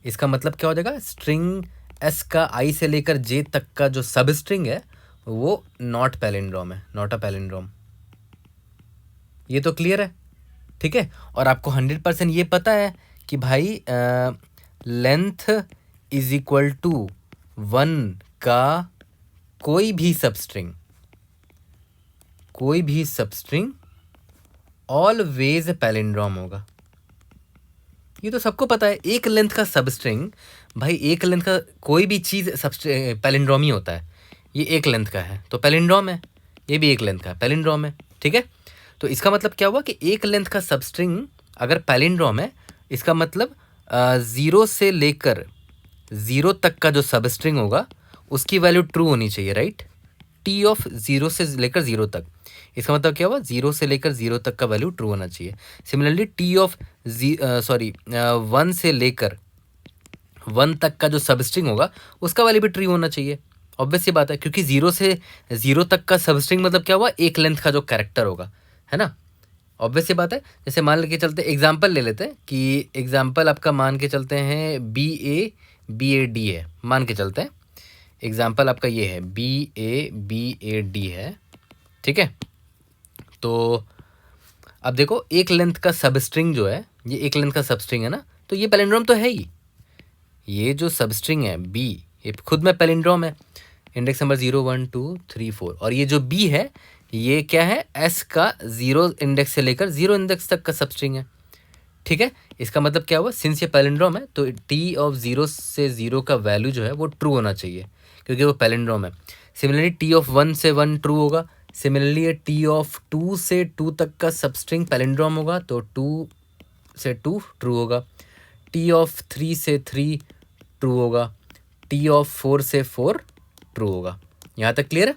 इसका मतलब क्या हो जाएगा, स्ट्रिंग एस का आई से लेकर जे तक का जो सब स्ट्रिंग है वो नॉट पैलिंड्रोम है, नॉट अ पैलिंड्रोम। ये तो क्लियर है, ठीक है। और आपको 100% ये पता है कि भाई लेंथ इज इक्वल टू 1 का कोई भी सबस्ट्रिंग, कोई भी सबस्ट्रिंग ऑलवेज पैलिंड्रोम होगा। ये तो सबको पता है। एक लेंथ का सबस्ट्रिंग, भाई एक लेंथ का कोई भी चीज़ पैलिंड्रोम ही होता है। ये एक लेंथ का है तो पैलिंड्रोम है, ये भी एक लेंथ का पैलिंड्रोम है, ठीक है। तो इसका मतलब क्या हुआ कि एक लेंथ का सबस्ट्रिंग अगर पैलिंड्रोम है, इसका मतलब 0 से लेकर 0 तक का जो सबस्ट्रिंग होगा उसकी वैल्यू ट्रू होनी चाहिए, राइट। टी ऑफ 0 से लेकर 0 तक, इसका मतलब क्या हुआ, 0 से लेकर 0 तक का वैल्यू ट्रू होना चाहिए। सिमिलरली टी ऑफ 1 से लेकर 1 तक का जो सबस्ट्रिंग होगा उसका वैल्यू भी ट्रू होना चाहिए। ऑब्वियस सी बात है, क्योंकि 0 से 0 तक का सबस्ट्रिंग मतलब क्या हुआ, एक लेंथ का जो कैरेक्टर होगा, है ना। ऑब्वियस सी बात है। जैसे मान के चलते एग्जाम्पल ले लेते हैं कि एग्जाम्पल आपका मान के चलते हैं बी ए डी है, मान के चलते हैं एग्जाम्पल आपका ये है बी ए डी है, ठीक है। तो अब देखो एक लेंथ का सबस्ट्रिंग जो है, ये एक लेंथ का सबस्ट्रिंग है ना, तो ये पैलिंड्रोम तो है ही। ये जो सबस्ट्रिंग है बी, ये खुद में पैलिंड्रोम है, इंडेक्स नंबर 0 1 2 3 4। और ये जो बी है ये क्या है, एस का 0 इंडेक्स से लेकर 0 इंडेक्स तक का सबस्ट्रिंग है, ठीक है। इसका मतलब क्या हुआ, सिंस ये पैलिंड्रोम है तो टी ऑफ 0 से 0 का वैल्यू जो है वो ट्रू होना चाहिए क्योंकि वो पैलिंड्रोम है। सिमिलरली टी ऑफ 1 से 1 ट्रू होगा। सिमिलरली ये टी ऑफ 2 से 2 तक का सबस्ट्रिंग पैलिंड्रोम होगा तो 2 से 2 ट्रू होगा। टी ऑफ 3 से 3 ट्रू होगा। टी ऑफ 4 से 4 ट्रू होगा। यहाँ तक क्लियर है,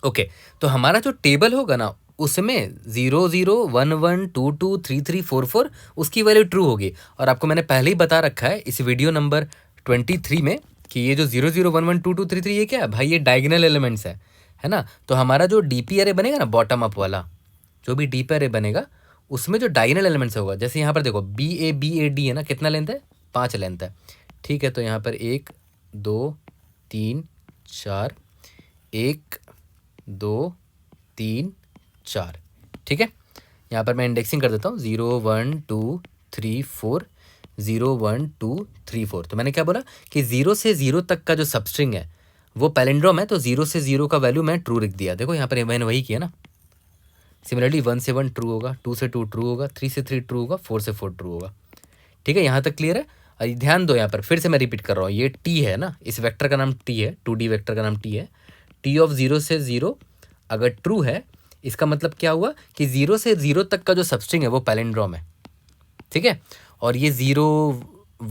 ओके। तो हमारा जो टेबल होगा ना उसमें 0 0 1 1 2 2 3 3 4 4 उसकी वैल्यू ट्रू होगी। और आपको मैंने पहले ही बता रखा है इस वीडियो नंबर 23 में कि ये जो 0 0 1 1 2 2 3 3 ये क्या है भाई, ये डायगोनल एलिमेंट्स है ना। तो हमारा जो डीपी अरे बनेगा ना, बॉटम अप वाला जो भी डीपी अरे बनेगा उसमें जो डायगोनल एलिमेंट्स होगा, जैसे यहाँ पर देखो बी ए डी है ना, कितना लेंथ है, 5 लेंथ है, ठीक है। तो यहाँ पर 1 2 3 4, 1 2 3 4, ठीक है। यहाँ पर मैं इंडेक्सिंग कर देता हूँ 0 1 2 3 4 0 1 2 3 4। तो मैंने क्या बोला कि 0 से 0 तक का जो सबस्ट्रिंग है वो पैलिंड्रोम है, तो 0 से 0 का वैल्यू मैं ट्रू लिख दिया। देखो यहाँ पर मैंने वही किया ना। सिमिलरली 1 से 1 ट्रू होगा, 2 से 2 ट्रू होगा, 3 से 3 ट्रू होगा, 4 से 4 ट्रू होगा, ठीक है। यहाँ तक क्लियर है। ध्यान दो, यहाँ पर फिर से मैं रिपीट कर रहा हूँ, ये टी है ना, इस वेक्टर का नाम टी है, 2D वेक्टर का नाम टी है। टी ऑफ 0 से 0 अगर ट्रू है, इसका मतलब क्या हुआ कि 0 से 0 तक का जो सबस्ट्रिंग है वो पैलिंड्रोम है, ठीक है। और ये 0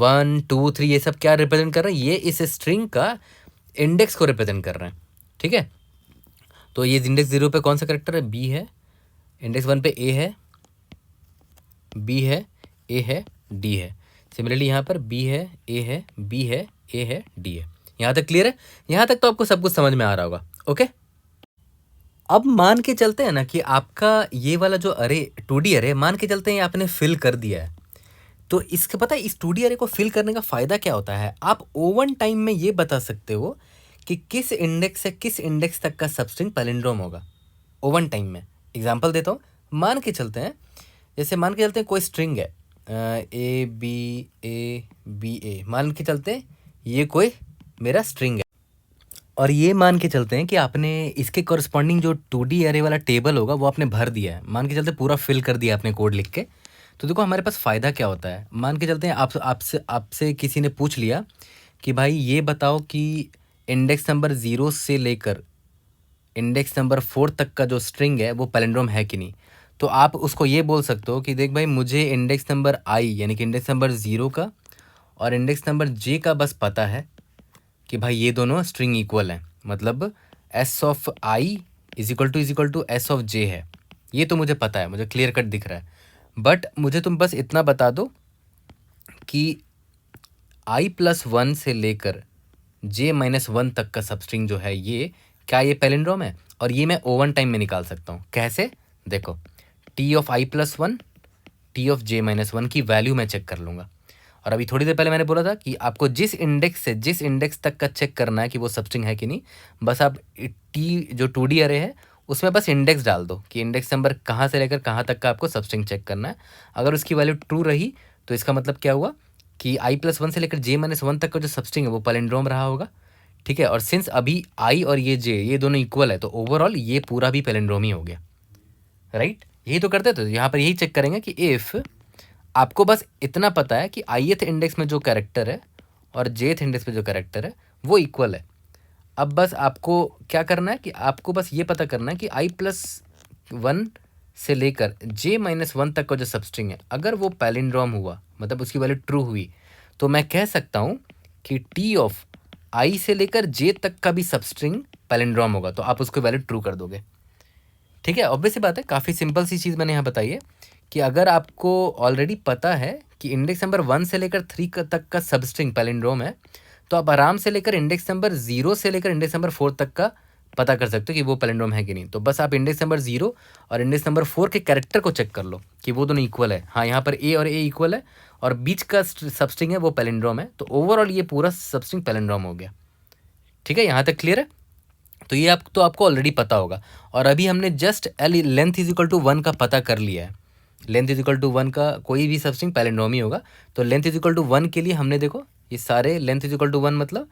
1 2 3 ये सब क्या रिप्रेजेंट कर रहे हैं, ये इस स्ट्रिंग का इंडेक्स को रिप्रेजेंट कर रहे हैं, ठीक है। तो ये इंडेक्स 0 पे कौन सा करेक्टर है, बी है। इंडेक्स 1 पे ए है, बी है, ए है, डी है। सिमिलरली यहाँ पर बी है, ए है, बी है, ए है, डी है। यहाँ तक क्लियर है। यहाँ तक तो आपको सब कुछ समझ में आ रहा होगा, ओके। अब मान के चलते हैं ना कि आपका ये वाला जो अरे 2D अरे मान के चलते हैं आपने फिल कर दिया है, तो इसका पता है इस 2D अरे को फिल करने का फ़ायदा क्या होता है, आप ओवन टाइम में ये बता सकते हो कि किस इंडेक्स से किस इंडेक्स तक का सबस्ट्रिंग पैलिंड्रोम होगा ओवन टाइम में। एग्जांपल देता हूँ, मान के चलते हैं, जैसे मान के चलते हैं कोई स्ट्रिंग है ए बी ए, मान के चलते हैं ये कोई मेरा स्ट्रिंग है। और ये मान के चलते हैं कि आपने इसके कॉरस्पॉन्डिंग जो 2D अरे वाला टेबल होगा वो आपने भर दिया है, मान के चलते पूरा फिल कर दिया आपने कोड लिख के। तो देखो हमारे पास फ़ायदा क्या होता है, मान के चलते हैं आपसे किसी ने पूछ लिया कि भाई ये बताओ कि इंडेक्स नंबर 0 से लेकर इंडेक्स नंबर 4 तक का जो स्ट्रिंग है वो पैलिंड्रोम है कि नहीं। तो आप उसको ये बोल सकते हो कि देख भाई मुझे इंडेक्स नंबर आई यानी कि इंडेक्स नंबर 0 का और इंडेक्स नंबर जे का बस पता है कि भाई ये दोनों स्ट्रिंग इक्वल हैं, मतलब s of i is equal to s of j है। ये तो मुझे पता है, मुझे क्लियर कट दिख रहा है। बट मुझे तुम बस इतना बता दो कि i+1 से लेकर j-1 तक का सबस्ट्रिंग जो है ये क्या ये पैलिंड्रोम है? और ये मैं ओवन टाइम में निकाल सकता हूँ। कैसे? देखो, t of i+1 t of j-1 की वैल्यू मैं चेक कर लूँगा। और अभी थोड़ी देर पहले मैंने बोला था कि आपको जिस इंडेक्स से जिस इंडेक्स तक का चेक करना है कि वो सबस्ट्रिंग है कि नहीं, बस आप टी जो 2D अरे है उसमें बस इंडेक्स डाल दो कि इंडेक्स नंबर कहाँ से लेकर कहाँ तक का आपको सबस्ट्रिंग चेक करना है। अगर उसकी वैल्यू ट्रू रही तो इसका मतलब क्या हुआ कि i+1 से लेकर j-1 तक का जो सबस्ट्रिंग है वो पैलिंड्रोम रहा होगा। ठीक है, और सिंस अभी i और ये j ये दोनों इक्वल है तो ओवरऑल ये पूरा भी पैलिंड्रोम ही हो गया, राइट? यही तो करते तो यहाँ पर यही चेक करेंगे कि इफ़ आपको बस इतना पता है कि ith इंडेक्स में जो कैरेक्टर है और jth इंडेक्स में जो कैरेक्टर है वो इक्वल है। अब बस आपको क्या करना है कि आपको बस ये पता करना है कि i+1 से लेकर j-1 तक का जो सबस्ट्रिंग है अगर वो पैलिंड्रोम हुआ, मतलब उसकी वैल्यू ट्रू हुई, तो मैं कह सकता हूँ कि t ऑफ i से लेकर j तक का भी सबस्ट्रिंग पैलिंड्रोम होगा, तो आप उसको वैल्यू ट्रू कर दोगे। ठीक है, ऑब्वियस सी बात है, काफ़ी सिंपल सी चीज़ मैंने यहाँ बताई है कि अगर आपको ऑलरेडी पता है कि इंडेक्स नंबर 1 से लेकर 3 तक का सबस्ट्रिंग पैलिंड्रोम है, तो आप आराम से लेकर इंडेक्स नंबर 0 से लेकर इंडेक्स नंबर 4 तक का पता कर सकते हो कि वो पैलिंड्रोम है कि नहीं। तो बस आप इंडेक्स नंबर 0 और इंडेक्स नंबर 4 के कैरेक्टर को चेक कर लो कि वो दोनों इक्वल है। हाँ, यहाँ पर ए और ए इक्वल है और बीच का सबस्ट्रिंग है वो पैलिंड्रोम है, तो ओवरऑल ये पूरा सबस्ट्रिंग पैलिंड्रोम हो गया। ठीक है, यहाँ तक क्लियर है? तो ये आपको ऑलरेडी पता होगा। और अभी हमने just length is equal to 1 का पता कर लिया है। लेंथ इज इक्वल टू 1 का कोई भी सबस्ट्रिंग पैलिंड्रोम ही होगा। तो लेंथ इज इक्वल टू 1 के लिए हमने देखो ये सारे लेंथ इज इक्वल टू 1 मतलब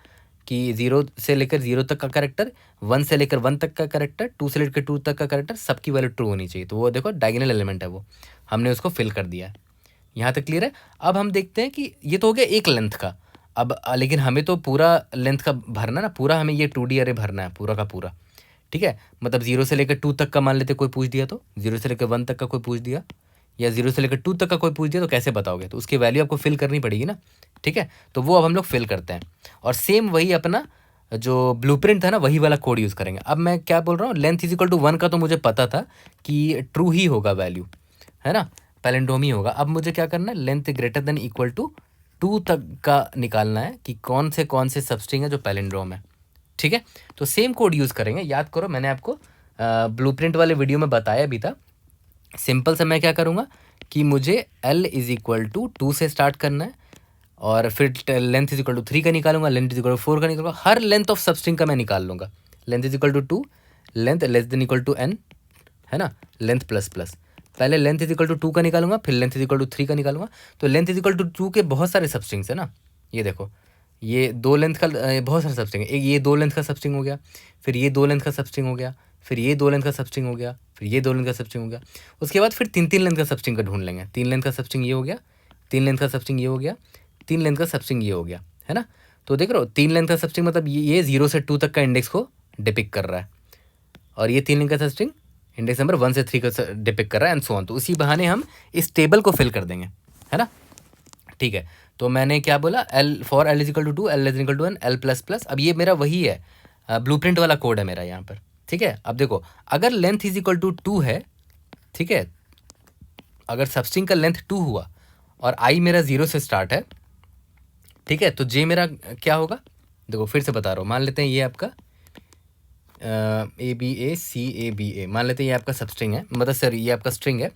कि 0 से लेकर 0 तक का कैरेक्टर, 1 से लेकर 1 तक का कैरेक्टर, 2 से लेकर 2 तक का कैरेक्टर, सबकी वैल्यू ट्रू होनी चाहिए। तो वो देखो डायगोनल एलिमेंट है, वो हमने उसको फिल कर दिया है। यहाँ तक क्लियर है? अब हम देखते हैं कि ये तो हो गया एक लेंथ का। अब लेकिन हमें तो पूरा लेंथ का भरना ना, पूरा हमें ये 2D अरे भरना है पूरा का पूरा। ठीक है, मतलब 0 से लेकर 2 तक का मान लेते कोई पूछ दिया, तो 0 से लेकर 1 तक का कोई पूछ दिया, या 0 से लेकर 2 तक का कोई पूछ दिया, तो कैसे बताओगे? तो उसकी वैल्यू आपको फिल करनी पड़ेगी ना। ठीक है, तो वो अब हम लोग फिल करते हैं और सेम वही अपना जो ब्लूप्रिंट था ना वही वाला कोड यूज़ करेंगे। अब मैं क्या बोल रहा हूँ, लेंथ इज इक्वल टू 1 का तो मुझे पता था कि ट्रू ही होगा वैल्यू, है ना, पैलिंड्रोम ही होगा। अब मुझे क्या करना है, length greater than equal to 2 तक का निकालना है कि कौन से सबस्ट्रिंग है जो पैलिंड्रोम है। ठीक है, तो सेम कोड यूज़ करेंगे। याद करो मैंने आपको ब्लूप्रिंट वाले वीडियो में बताया भी था। सिंपल से मैं क्या करूँगा कि मुझे l इज इक्वल टू 2 से स्टार्ट करना है और फिर लेंथ इज इक्वल टू 3 का निकालूंगा, लेंथ इज इक्वल टू 4 का निकालूंगा, हर लेंथ ऑफ सबस्ट्रिंग का मैं निकाल लूँगा। Length is equal to 2, length less than equal to n, है ना, लेंथ प्लस प्लस। पहले लेंथ इज इक्वल टू 2 का निकालूंगा, फिर लेंथ इज इक्वल टू 3 का निकालूंगा। तो लेंथ इज इक्वल टू 2 के बहुत सारे सबस्ट्रिंग्स है ना, ये देखो ये 2 लेंथ का बहुत सारे सबस्ट्रिंग है। एक ये 2 लेंथ का सबस्ट्रिंग हो गया, फिर ये 2 लेंथ का सबस्ट्रिंग हो गया, फिर ये 2 लेंथ का सबस्ट्रिंग हो गया, फिर ये 2 लेंथ का सबस्ट्रिंग हो गया। उसके बाद फिर 3 लेंथ का सबस्ट्रिंग का ढूंढ लेंगे। 3 लेंथ का सबस्ट्रिंग ये हो गया, 3 लेंथ का सबस्ट्रिंग ये हो गया, 3 लेंथ का सबस्ट्रिंग ये हो गया, है ना। तो देख रहे हो 3 लेंथ का सबस्ट्रिंग मतलब ये 0 से 2 तक का इंडेक्स को डिपिक्ट कर रहा है, और ये 3 लेंथ का सबस्ट्रिंग इंडेक्स नंबर 1 से 3 का डिपिक्ट कर रहा है एंड सो ऑन। तो उसी बहाने हम इस टेबल को फिल कर देंगे, है ना। ठीक है, तो मैंने क्या बोला, l for l is equal to 2, l is equal to 1, l plus plus. अब ये मेरा वही है, ब्लूप्रिंट वाला कोड है मेरा यहाँ पर। ठीक है, अब देखो अगर लेंथ इज इक्वल टू 2 है, ठीक है, अगर सबस्ट्रिंग का लेंथ 2 हुआ और आई मेरा 0 से स्टार्ट है, ठीक है, तो जे मेरा क्या होगा, देखो फिर से बता रहा हूँ। मान लेते हैं ये आपका ABACABA मान लेते हैं ये आपका सबस्ट्रिंग है, मतलब सर ये आपका स्ट्रिंग है।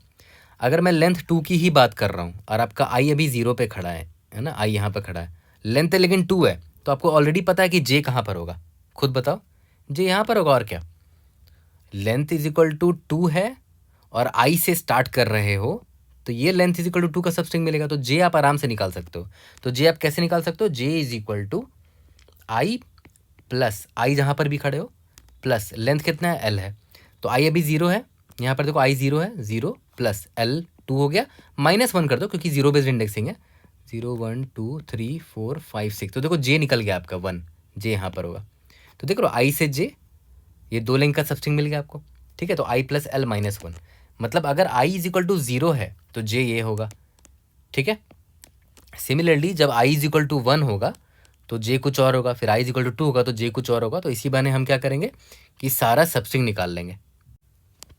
अगर मैं लेंथ 2 की ही बात कर रहा हूँ और आपका आई अभी 0 पे खड़ा है ना, आई यहाँ पर खड़ा है, लेंथ है लेकिन 2 है, तो आपको ऑलरेडी पता है कि जे कहाँ पर होगा, खुद बताओ। जे यहाँ पर होगा, और क्या। लेंथ इज इक्वल टू 2 है और आई से स्टार्ट कर रहे हो, तो ये लेंथ इज इक्वल टू 2 का सबस्ट्रिंग मिलेगा। तो जे आप आराम से निकाल सकते हो। तो जे आप कैसे निकाल सकते हो, j is equal to i plus i जहाँ पर भी खड़े हो प्लस लेंथ कितना है, एल है, तो आई अभी 0 है, यहाँ पर देखो आई 0 है, 0 प्लस एल 2 हो गया, -1 कर दो क्योंकि 0 बेस्ड इंडेक्सिंग है। 0 1 2 3 4 5 6, तो देखो जे निकल गया आपका 1, जे यहाँ पर होगा। तो देख लो आई से जे, ये 2 लेंथ का सबस्ट्रिंग मिल गया आपको। ठीक है, तो आई प्लस एल -1, मतलब अगर आई इज इक्वल टू 0 है तो जे ये होगा। ठीक है, सिमिलरली जब i इज इक्वल टू 1 होगा तो j कुछ और होगा, फिर i इज इक्वल टू 2 होगा तो j कुछ और होगा। तो इसी बहाने हम क्या करेंगे कि सारा सबस्ट्रिंग निकाल लेंगे।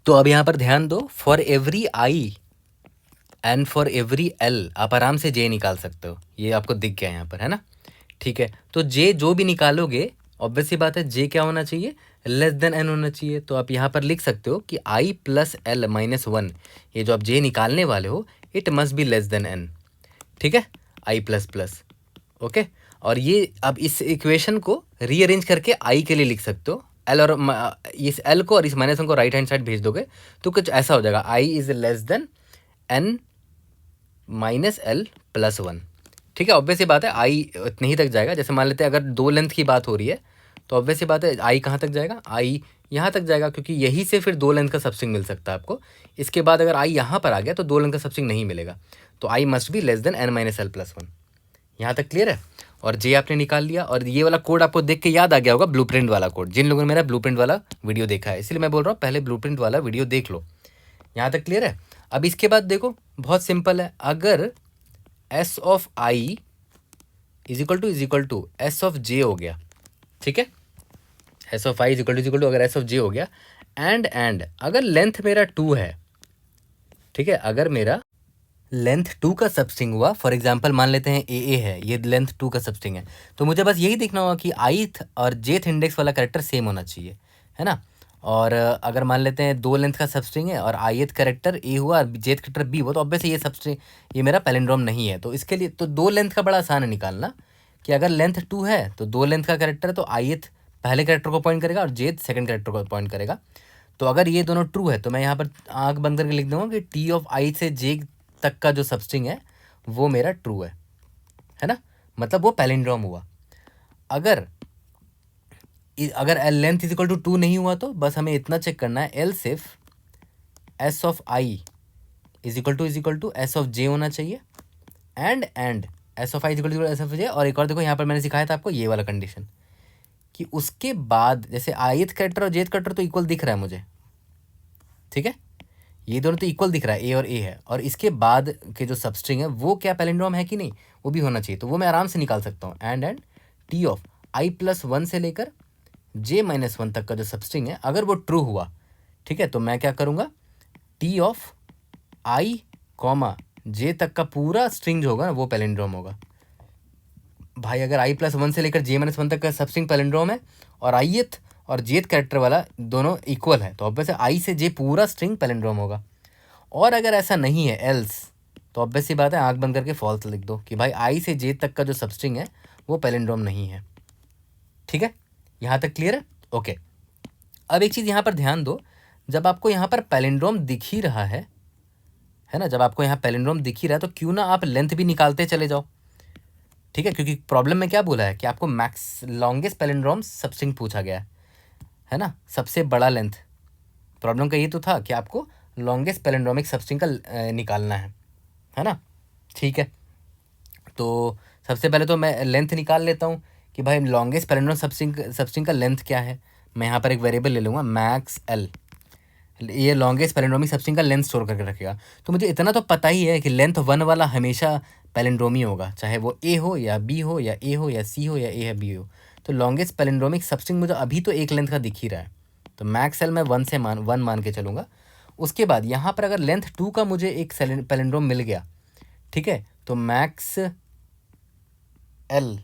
तो अब यहाँ पर ध्यान दो, for every i and for every l आप आराम से j निकाल सकते हो, ये आपको दिख गया यहाँ पर, है ना। ठीक है, तो j जो भी निकालोगे ऑब्वियस सी बात है j क्या होना चाहिए, लेस देन n होना चाहिए। तो आप यहाँ पर लिख सकते हो कि i प्लस एल माइनस 1, ये जो आप j निकालने वाले हो it must be less than n। ठीक है, i प्लस प्लस, ओके। और ये अब इस इक्वेशन को रीअरेंज करके i के लिए लिख सकते हो, l और इस l को और इस माइनस 1 को राइट हैंड साइड भेज दोगे तो कुछ ऐसा हो जाएगा, i is less than n minus l plus 1। ठीक है, ऑब्वियस सी बात है आई इतने ही तक जाएगा। जैसे मान लेते हैं अगर 2 लेंथ की बात हो रही है तो ऑब्वियस सी बात है आई कहाँ तक जाएगा, आई यहाँ तक जाएगा, क्योंकि यही से फिर 2 लेंथ का सबस्ट्रिंग मिल सकता है आपको। इसके बाद अगर आई यहाँ पर आ गया तो 2 लेंथ का सबस्ट्रिंग नहीं मिलेगा, तो I must be less than n minus l plus 1। यहाँ तक क्लियर है। और जे आपने निकाल लिया, और ये वाला कोड आपको देख के याद आ गया होगा, ब्लूप्रिंट वाला कोड। जिन लोगों ने मेरा ब्लूप्रिंट वाला वीडियो देखा है, इसलिए मैं बोल रहा हूँ पहले ब्लूप्रिंट वाला वीडियो देख लो। यहाँ तक क्लियर है। अब इसके बाद देखो बहुत सिंपल है, अगर s of i is equal to s of j हो गया, ठीक है, s of i is equal to अगर एस ऑफ जे हो गया, एंड अगर लेंथ मेरा 2 है, ठीक है, अगर मेरा लेंथ 2 का सबस्ट्रिंग हुआ, फॉर एग्जांपल मान लेते हैं ए है, ये लेंथ 2 का सबस्ट्रिंग है, तो मुझे बस यही देखना होगा कि आईथ और जेथ इंडेक्स वाला कैरेक्टर सेम होना चाहिए, है ना। और अगर मान लेते हैं 2 लेंथ का सबस्ट्रिंग है और आईथ कैरेक्टर ए हुआ और जेथ कैरेक्टर बी हुआ, तो ऑब्वियसली ये सबस्ट्रिंग, ये मेरा पैलिंड्रोम नहीं है। तो इसके लिए तो 2 लेंथ का बड़ा आसान है निकालना, कि अगर लेंथ 2 है तो 2 लेंथ का कैरेक्टर तो आईथ पहले कैरेक्टर को पॉइंट करेगा और जेथ सेकंड कैरेक्टर को पॉइंट करेगा। तो अगर ये दोनों ट्रू है तो मैं यहाँ पर आंख बंद करके लिख दूंगा कि टी ऑफ आई से जे तक का जो सबस्ट्रिंग है वो मेरा ट्रू है ना, मतलब वो पैलिंड्रोम हुआ। अगर l length is equal to 2 नहीं हुआ तो बस हमें इतना चेक करना है, एल सिर्फ s of i is equal to s of j होना चाहिए, and s of i is equal to s of j. और एक और देखो यहाँ पर मैंने सिखाया था आपको ये वाला कंडीशन, कि उसके बाद जैसे आईथ कैरेक्टर और जेथ कैरेक्टर तो इक्वल दिख रहा है मुझे, ठीक है, ये दोनों तो इक्वल दिख रहा है, ए और ए है, और इसके बाद के जो सबस्ट्रिंग है वो क्या पैलिंड्रोम है कि नहीं, वो भी होना चाहिए। तो वो मैं आराम से निकाल सकता हूँ, and T of I plus 1 से लेकर जे माइनस 1 तक का जो सबस्ट्रिंग है अगर वो ट्रू हुआ, ठीक है, तो मैं क्या करूँगा, टी ऑफ आई कॉमा जे तक का पूरा स्ट्रिंग जो होगा ना वो पैलिंड्रोम होगा। भाई अगर आई प्लस 1 से लेकर जे माइनस 1 तक का सबस्ट्रिंग पैलिंड्रोम है और आईथ और जेथ कैरेक्टर वाला दोनों इक्वल है, तो ऑब्वियस आई से जे पूरा स्ट्रिंग पैलिंड्रोम होगा। और अगर ऐसा नहीं है एल्स, तो ऑब्वियस सी बात है आंख बंद करके फॉल्स लिख दो कि भाई आई से जे तक का जो सबस्ट्रिंग है वो पैलिंड्रोम नहीं है। ठीक है, यहाँ तक क्लियर है, ओके। अब एक चीज़ यहाँ पर ध्यान दो, जब आपको यहाँ पर पैलिंड्रोम दिख ही रहा है ना, जब आपको यहाँ पैलिंड्रोम दिख ही रहा है तो क्यों ना आप लेंथ भी निकालते चले जाओ, ठीक है, क्योंकि प्रॉब्लम में क्या बोला है कि आपको मैक्स लॉन्गेस्ट पैलिंड्रोम सबस्ट्रिंग पूछा गया है ना, सबसे बड़ा लेंथ। प्रॉब्लम का ये तो था कि आपको लॉन्गेस्ट पैलिंड्रोमिक सबस्ट्रिंग का निकालना है ना। ठीक है, तो सबसे पहले तो मैं लेंथ निकाल लेता हूँ कि भाई लॉन्गेस्ट पैलिंड्रोम सबस्ट्रिंग का लेंथ क्या है। मैं यहाँ पर एक वेरिएबल ले लूँगा मैक्स एल, ये लॉन्गेस्ट पैलिंड्रोमिक सबस्ट्रिंग का लेंथ स्टोर करके रखेगा। तो मुझे इतना तो पता ही है कि लेंथ 1 वाला हमेशा पैलिंड्रोमी होगा, चाहे वो ए हो या बी हो या ए हो या सी हो या ए है बी हो। तो लॉन्गेस्ट पैलिंड्रोमिक सबस्ट्रिंग मुझे अभी तो एक लेंथ का दिख ही रहा है, तो मैक्स एल मैं 1 मान के चलूँगा। उसके बाद यहाँ पर अगर लेंथ 2 का मुझे एक पैलिंड्रोम मिल गया, ठीक है, तो मैक्स एल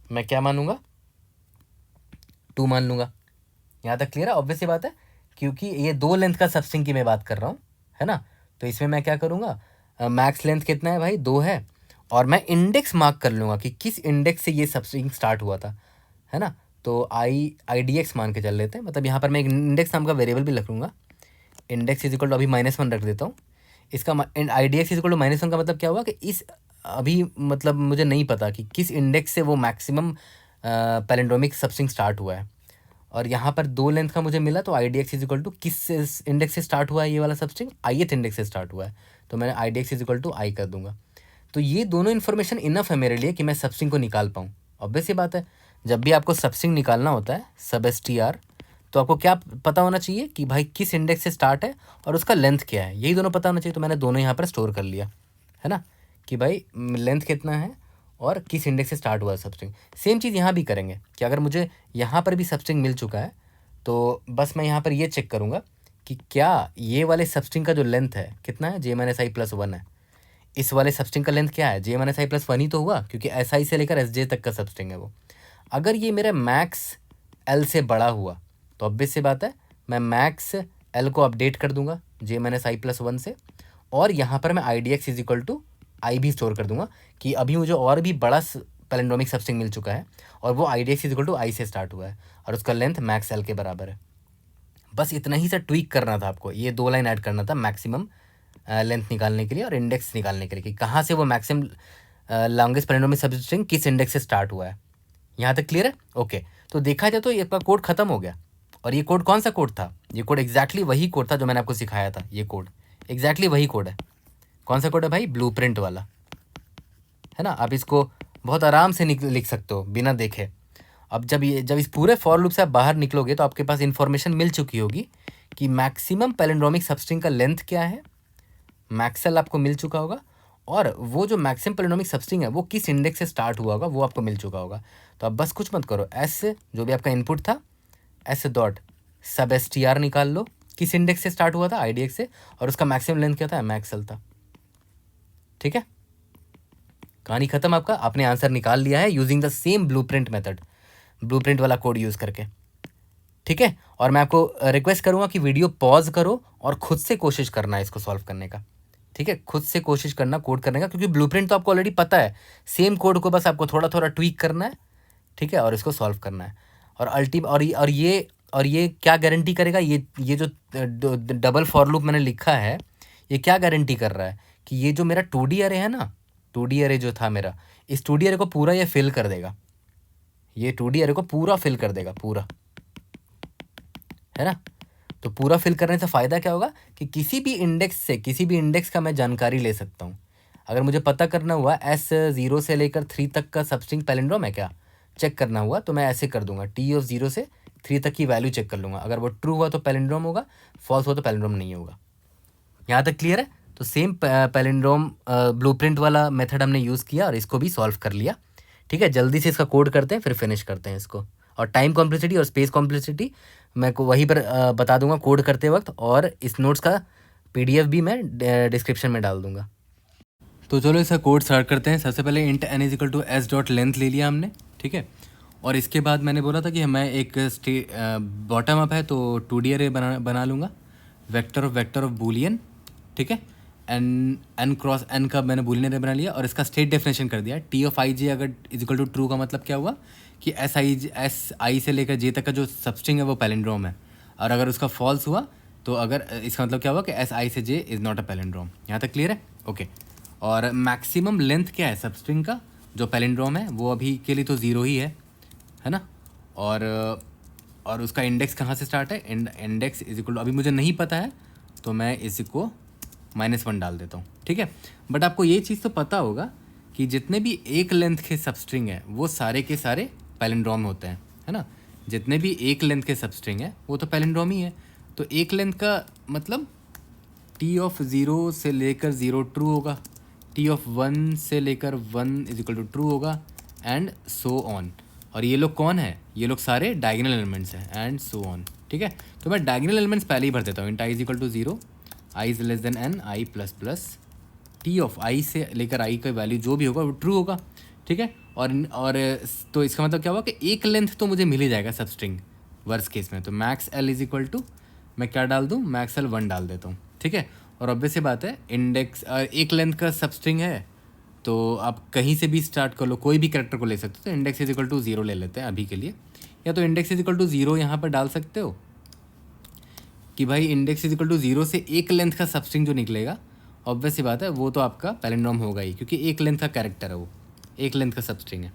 मैं क्या मानूंगा, 2 मान लूँगा। यहाँ तक क्लियर है, ऑब्वियस बात है, क्योंकि ये 2 लेंथ का सबस्ट्रिंग की मैं बात कर रहा हूँ, है ना। तो इसमें मैं क्या करूँगा, मैक्स लेंथ कितना है भाई, 2 है, और मैं इंडेक्स मार्क कर लूँगा कि किस इंडेक्स से ये सबस्ट्रिंग स्टार्ट हुआ था, है ना। तो आई डी एक्स मान के चल लेते हैं, मतलब यहाँ पर मैं एक इंडेक्स नाम का वेरिएबल भी रख लूँगा। इंडेक्स इज इक्वल टू अभी -1 रख देता हूँ। इसका i d x is equal to -1 का मतलब क्या हुआ कि इस अभी मतलब मुझे नहीं पता कि किस इंडेक्स से वो मैक्सिमम पैलिंड्रोमिक सबस्ट्रिंग स्टार्ट हुआ है, और यहाँ पर 2 लेंथ का मुझे मिला, तो i d x is equal to किस इंडेक्स से स्टार्ट हुआ है ये वाला सबस्ट्रिंग, आईएथ इंडेक्स से स्टार्ट हुआ है, तो मैंने i d x is equal to i कर दूंगा। तो ये दोनों इन्फॉर्मेशन इनफ है मेरे लिए कि मैं सबस्ट्रिंग को निकाल पाऊँ। ऑब्वियस ही बात है, जब भी आपको सबस्ट्रिंग निकालना होता है सब एस टी आर, तो आपको क्या पता होना चाहिए कि भाई किस इंडेक्स से स्टार्ट है और उसका लेंथ क्या है, यही दोनों पता होना चाहिए। तो मैंने दोनों यहाँ पर स्टोर कर लिया, है ना, कि भाई लेंथ कितना है और किस इंडेक्स से स्टार्ट हुआ है सबस्ट्रिंग। सेम चीज़ यहाँ भी करेंगे कि अगर मुझे यहाँ पर भी सबस्ट्रिंग मिल चुका है तो बस मैं यहाँ पर ये चेक करूँगा कि क्या ये वाले सबस्ट्रिंग का जो लेंथ है कितना है, j-i+1 है। इस वाले सबस्ट्रिंग का लेंथ क्या है, j-i+1 ही तो हुआ, क्योंकि si से लेकर sj तक का सबस्ट्रिंग है वो। अगर ये मेरा मैक्स l से बड़ा हुआ तो ऑब्वियस सी बात है मैं मैक्स l को अपडेट कर दूंगा j-i+1 से, और यहाँ पर मैं idx इज इक्वल टू आई भी स्टोर कर दूंगा कि अभी मुझे और भी बड़ा पैलिंड्रोमिक सबस्ट्रिंग मिल चुका है और वो idx is equal to i से स्टार्ट हुआ है और उसका लेंथ मैक्स l के बराबर है। बस इतना ही सा ट्वीक करना था आपको, ये 2 लाइन ऐड करना था मैक्सिमम लेंथ निकालने के लिए और इंडेक्स निकालने के लिए कि कहाँ से वो मैक्सिमम लॉन्गेस्ट पैलिंड्रोमिक सबस्ट्रिंग किस इंडेक्स से स्टार्ट हुआ है। यहाँ तक क्लियर है? ओके, तो देखा जाए तो ये आपका कोड खत्म हो गया। और ये कोड कौन सा कोड था? ये कोड एग्जैक्टली वही कोड था जो मैंने आपको सिखाया था। ये कोड एग्जैक्टली वही कोड है। कौन सा कोड है भाई? ब्लूप्रिंट वाला, है ना। आप इसको बहुत आराम से लिख सकते हो बिना देखे। अब जब इस पूरे फॉर लूप से आप बाहर निकलोगे तो आपके पास इन्फॉर्मेशन मिल चुकी होगी कि मैक्सिमम पैलिंड्रोमिक सबस्ट्रिंग का लेंथ क्या है, मैक्सल आपको मिल चुका होगा, और वो जो मैक्सिमम पैलिंड्रोमिक सबस्ट्रिंग है वो किस इंडेक्स से स्टार्ट हुआ होगा वो आपको मिल चुका होगा। तो आप बस कुछ मत करो, एस जो भी आपका इनपुट था एस डॉट सब एस टी आर निकाल लो, किस इंडेक्स से स्टार्ट हुआ था, आई डी एक्स से, और उसका मैक्सिमम लेंथ क्या था, मैक्सल था। ठीक है, कहानी खत्म आपका। आपने आंसर निकाल लिया है using the same blueprint method, blueprint वाला कोड यूज़ करके। ठीक है, और मैं आपको रिक्वेस्ट करूँगा कि वीडियो पॉज करो और खुद से कोशिश करना है इसको सॉल्व करने का। ठीक है, खुद से कोशिश करना कोड करने का, क्योंकि ब्लूप्रिंट तो आपको ऑलरेडी पता है। सेम कोड को बस आपको थोड़ा थोड़ा ट्वीक करना है, ठीक है, और इसको सॉल्व करना है। और ये क्या गारंटी करेगा, ये जो डबल फॉर लूप मैंने लिखा है ये क्या गारंटी कर रहा है कि ये जो मेरा 2D अरे है ना, 2D अरे जो था मेरा, इस 2D अरे को पूरा ये फिल कर देगा। ये 2D अरे को पूरा फिल कर देगा, पूरा, है ना। तो पूरा फिल करने से फ़ायदा क्या होगा कि किसी भी इंडेक्स का मैं जानकारी ले सकता हूँ। अगर मुझे पता करना हुआ S0 से लेकर 3 तक का सबस्ट्रिंग पैलिंड्रोम है क्या, चेक करना हुआ, तो मैं ऐसे कर दूंगा, T0 से 3 तक की वैल्यू चेक कर लूँगा। अगर वो ट्रू हुआ तो पैलिंड्रोम होगा, फॉल्स हुआ तो पैलिंड्रोम नहीं होगा। यहाँ तक क्लियर है? तो सेम पैलिंड्रोम ब्लूप्रिंट वाला मेथड हमने यूज़ किया और इसको भी सॉल्व कर लिया। ठीक है, जल्दी से इसका कोड करते हैं फिर फिनिश करते हैं इसको। और टाइम कॉम्प्लेक्सिटी और स्पेस कॉम्प्लेक्सिटी मैं को वहीं पर बता दूंगा कोड करते वक्त, और इस नोट्स का PDF भी मैं डिस्क्रिप्शन में डाल दूंगा। तो चलो इसका कोड स्टार्ट करते हैं। सबसे पहले int n is equal to s dot length ले लिया हमने, ठीक है। और इसके बाद मैंने बोला था कि मैं एक बॉटम अप है तो 2D अरे बना लूँगा, वेक्टर ऑफ बूलियन, ठीक है। n क्रॉस n का मैंने बूलियन अरे बना लिया और इसका स्टेट डेफिनेशन कर दिया। T ऑफ ij अगर इज इक्वल टू ट्रू का मतलब क्या हुआ कि एस आई से लेकर j तक का जो सबस्ट्रिंग है वो पैलिंड्रोम है, और अगर उसका फॉल्स हुआ तो अगर इसका मतलब क्या हुआ कि एस आई से j is not a palindrome. यहाँ तक क्लियर है? ओके। और मैक्सिमम लेंथ क्या है सबस्ट्रिंग का जो पैलिंड्रोम है, वो अभी के लिए तो 0 ही है ना। और उसका इंडेक्स कहाँ से स्टार्ट है, इंडेक्स इज इक्वल टू, अभी मुझे नहीं पता है तो मैं इसको -1 डाल देता हूँ, ठीक है। बट आपको ये चीज़ तो पता होगा कि जितने भी एक लेंथ के सबस्ट्रिंग है वो सारे के सारे पैलिंड्रोम होते हैं, है ना। जितने भी एक लेंथ के सबस्ट्रिंग है वो तो पैलिंड्रोम ही है। तो एक लेंथ का मतलब T ऑफ 0 से लेकर 0 ट्रू होगा, T ऑफ 1 से लेकर 1 इज इक्वल टू ट्रू होगा, एंड सो ऑन। और ये लोग कौन है, ये लोग सारे डायगोनल एलिमेंट्स हैं, एंड सो ऑन, ठीक है। तो मैं डायगोनल एलिमेंट्स पहले ही भर देता हूँ। Int i is equal to 0, i is less than n, i plus plus, T of i से लेकर i का वैल्यू जो भी होगा वो ट्रू होगा, ठीक है। और तो इसका मतलब क्या हुआ कि एक लेंथ तो मुझे मिल ही जाएगा सबस्ट्रिंग वर्स्ट केस में। तो max l is equal to मैं क्या डाल दूँ, मैक्स l 1 डाल देता हूँ, ठीक है। और ऑब्वियस सी बात है इंडेक्स एक लेंथ का सबस्ट्रिंग है तो आप कहीं से भी स्टार्ट कर लो, कोई भी कैरेक्टर को ले सकते हो। तो इंडेक्स इज इक्वल टू 0 ले लेते हैं अभी के लिए, या तो इंडेक्स इज इक्वल टू 0 यहाँ पर डाल सकते हो कि भाई इंडेक्स इज इक्वल टू 0 से एक लेंथ का सबस्ट्रिंग जो निकलेगा ऑब्वियस सी बात है वो तो आपका पैलिंड्रोम होगा ही, क्योंकि एक लेंथ का कैरेक्टर है, वो एक लेंथ का सबस्ट्रिंग है,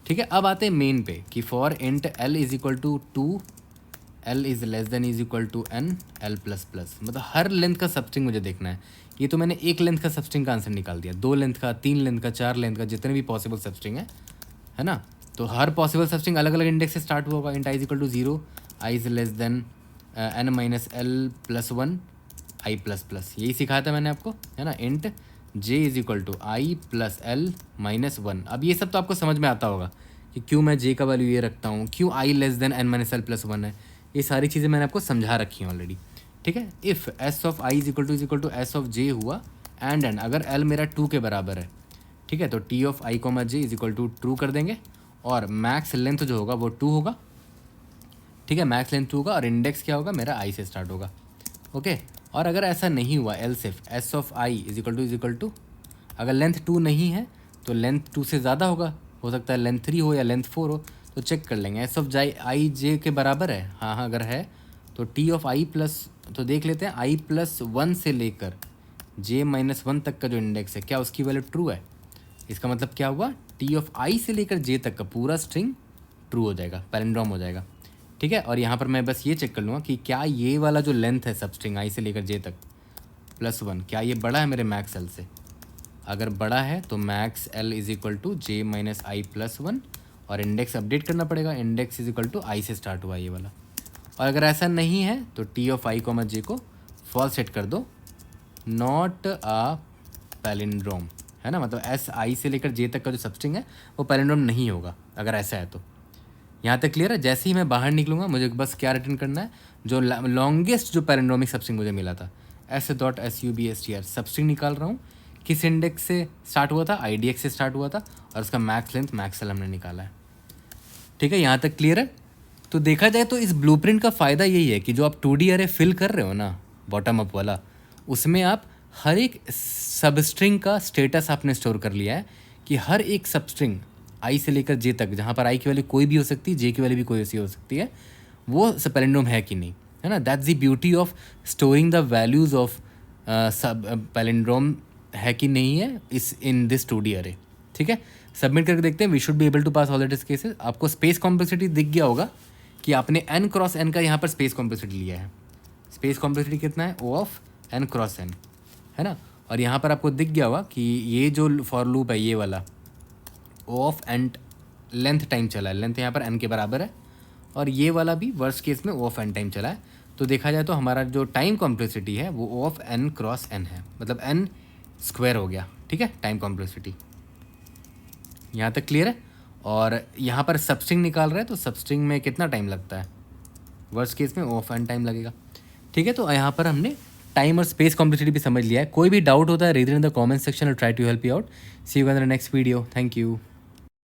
ठीक है। अब आते हैं मेन पे कि for int l is equal to 2, l is less than is equal to n, l plus plus, मतलब हर लेंथ का सबस्ट्रिंग मुझे देखना है। ये तो मैंने एक लेंथ का सबस्ट्रिंग का आंसर निकाल दिया, 2 लेंथ का, 3 लेंथ का, 4 लेंथ का, जितने भी पॉसिबल सबस्ट्रिंग है ना। तो हर पॉसिबल सबस्ट्रिंग अलग अलग इंडेक्स से स्टार्ट होगा। Int i is equal to 0, i is less than n minus l plus 1, i plus plus, यही सिखाया था मैंने आपको, है ना। Int j is equal to i plus l minus one. अब ये सब तो आपको समझ में आता होगा कि क्यों मैं जे का वैल्यू ये रखता हूँ, क्यों i less than n minus l plus one है। ये सारी चीज़ें मैंने आपको समझा रखी हैं ऑलरेडी, ठीक है। If s of i is equal to s of j हुआ एंड अगर एल मेरा 2 के बराबर है, ठीक है, तो t of i comma j is equal to true कर देंगे और मैक्स लेंथ जो होगा वो 2 होगा, ठीक है, मैक्स लेंथ 2 होगा और इंडेक्स क्या होगा मेरा आई से स्टार्ट होगा, ओके। और अगर ऐसा नहीं हुआ एल सिर्फ s of i is equal to अगर लेंथ 2 नहीं है तो लेंथ 2 से ज़्यादा होगा, हो सकता है लेंथ 3 हो या लेंथ 4 हो, तो चेक कर लेंगे एस ऑफ आई जे के बराबर है, हाँ हाँ अगर है तो टी ऑफ आई प्लस, तो देख लेते हैं आई प्लस वन से लेकर जे माइनस वन तक का जो इंडेक्स है क्या उसकी वैल्यू ट्रू है। इसका मतलब क्या हुआ, टी ऑफ आई से लेकर जे तक का पूरा स्ट्रिंग ट्रू हो जाएगा, पैलिंड्रोम हो जाएगा, ठीक है। और यहाँ पर मैं बस ये चेक कर लूँगा कि क्या ये वाला जो लेंथ है सब स्ट्रिंग आई से लेकर जे तक प्लस वन, क्या ये बड़ा है मेरे मैक्स एल से। अगर बड़ा है तो max l is equal to j minus i plus one और इंडेक्स अपडेट करना पड़ेगा, index is equal to i से स्टार्ट हुआ ये वाला। और अगर ऐसा नहीं है तो टी ऑफ आई कॉमा जे को फॉल्स सेट कर दो, नॉट अ पैलिंड्रोम, है ना, मतलब एस आई से लेकर जे तक का जो सबस्ट्रिंग है वो पैलिंड्रोम नहीं होगा अगर ऐसा है तो। यहाँ तक क्लियर है। जैसे ही मैं बाहर निकलूँगा मुझे बस क्या रिटर्न करना है, जो लॉन्गेस्ट जो पैलिंड्रोमिक सबस्ट्रिंग मुझे मिला था S.SUBSTR सबस्ट्रिंग निकाल रहा हूँ, किस इंडेक्स से स्टार्ट हुआ था, IDX से स्टार्ट हुआ था और उसका मैक्स लेंथ मैक्स एल हमने निकाला है, ठीक है। यहाँ तक क्लियर है। तो देखा जाए तो इस ब्लूप्रिंट का फ़ायदा यही है कि जो आप 2D अरे फिल कर रहे हो ना बॉटम अप वाला, उसमें आप हर एक सबस्ट्रिंग का स्टेटस आपने स्टोर कर लिया है कि हर एक सबस्ट्रिंग आई से लेकर जे तक, जहाँ पर आई की वैल्यू कोई भी हो सकती है, जे की वैल्यू भी कोई ऐसी हो सकती है, वो पैलिंड्रोम है कि नहीं, है ना। That's the beauty of storing the values of सब पैलिंड्रोम है कि नहीं है इस इन दिस 2D अरे, ठीक है। सबमिट करके देखते हैं, we should be able to pass all the test cases. आपको स्पेस कॉम्प्लेक्सिटी दिख गया होगा कि आपने n क्रॉस n का यहाँ पर स्पेस कॉम्प्लेक्सिटी लिया है। स्पेस कॉम्प्लेक्सिटी कितना है, O of n cross n, है ना। और यहाँ पर आपको दिख गया होगा कि ये जो फॉर लूप है ये वाला O of n length time चला है, लेंथ यहाँ पर n के बराबर है, और ये वाला भी वर्स्ट केस में O ऑफ n टाइम चला है। तो देखा जाए तो हमारा जो टाइम कॉम्प्लेक्सिटी है वो O of n cross n है, मतलब n स्क्वायर हो गया, ठीक है, टाइम कॉम्प्लेक्सिटी। यहाँ तक क्लियर है। और यहाँ पर सबस्ट्रिंग निकाल रहा है तो सबस्ट्रिंग में कितना टाइम लगता है, वर्स्ट केस में O ऑफ n टाइम लगेगा, ठीक है। तो यहाँ पर हमने टाइम और स्पेस कॉम्प्लेक्सिटी भी समझ लिया है। कोई भी डाउट होता है read in the comment section और try to help you out. See you in the next video. Thank you.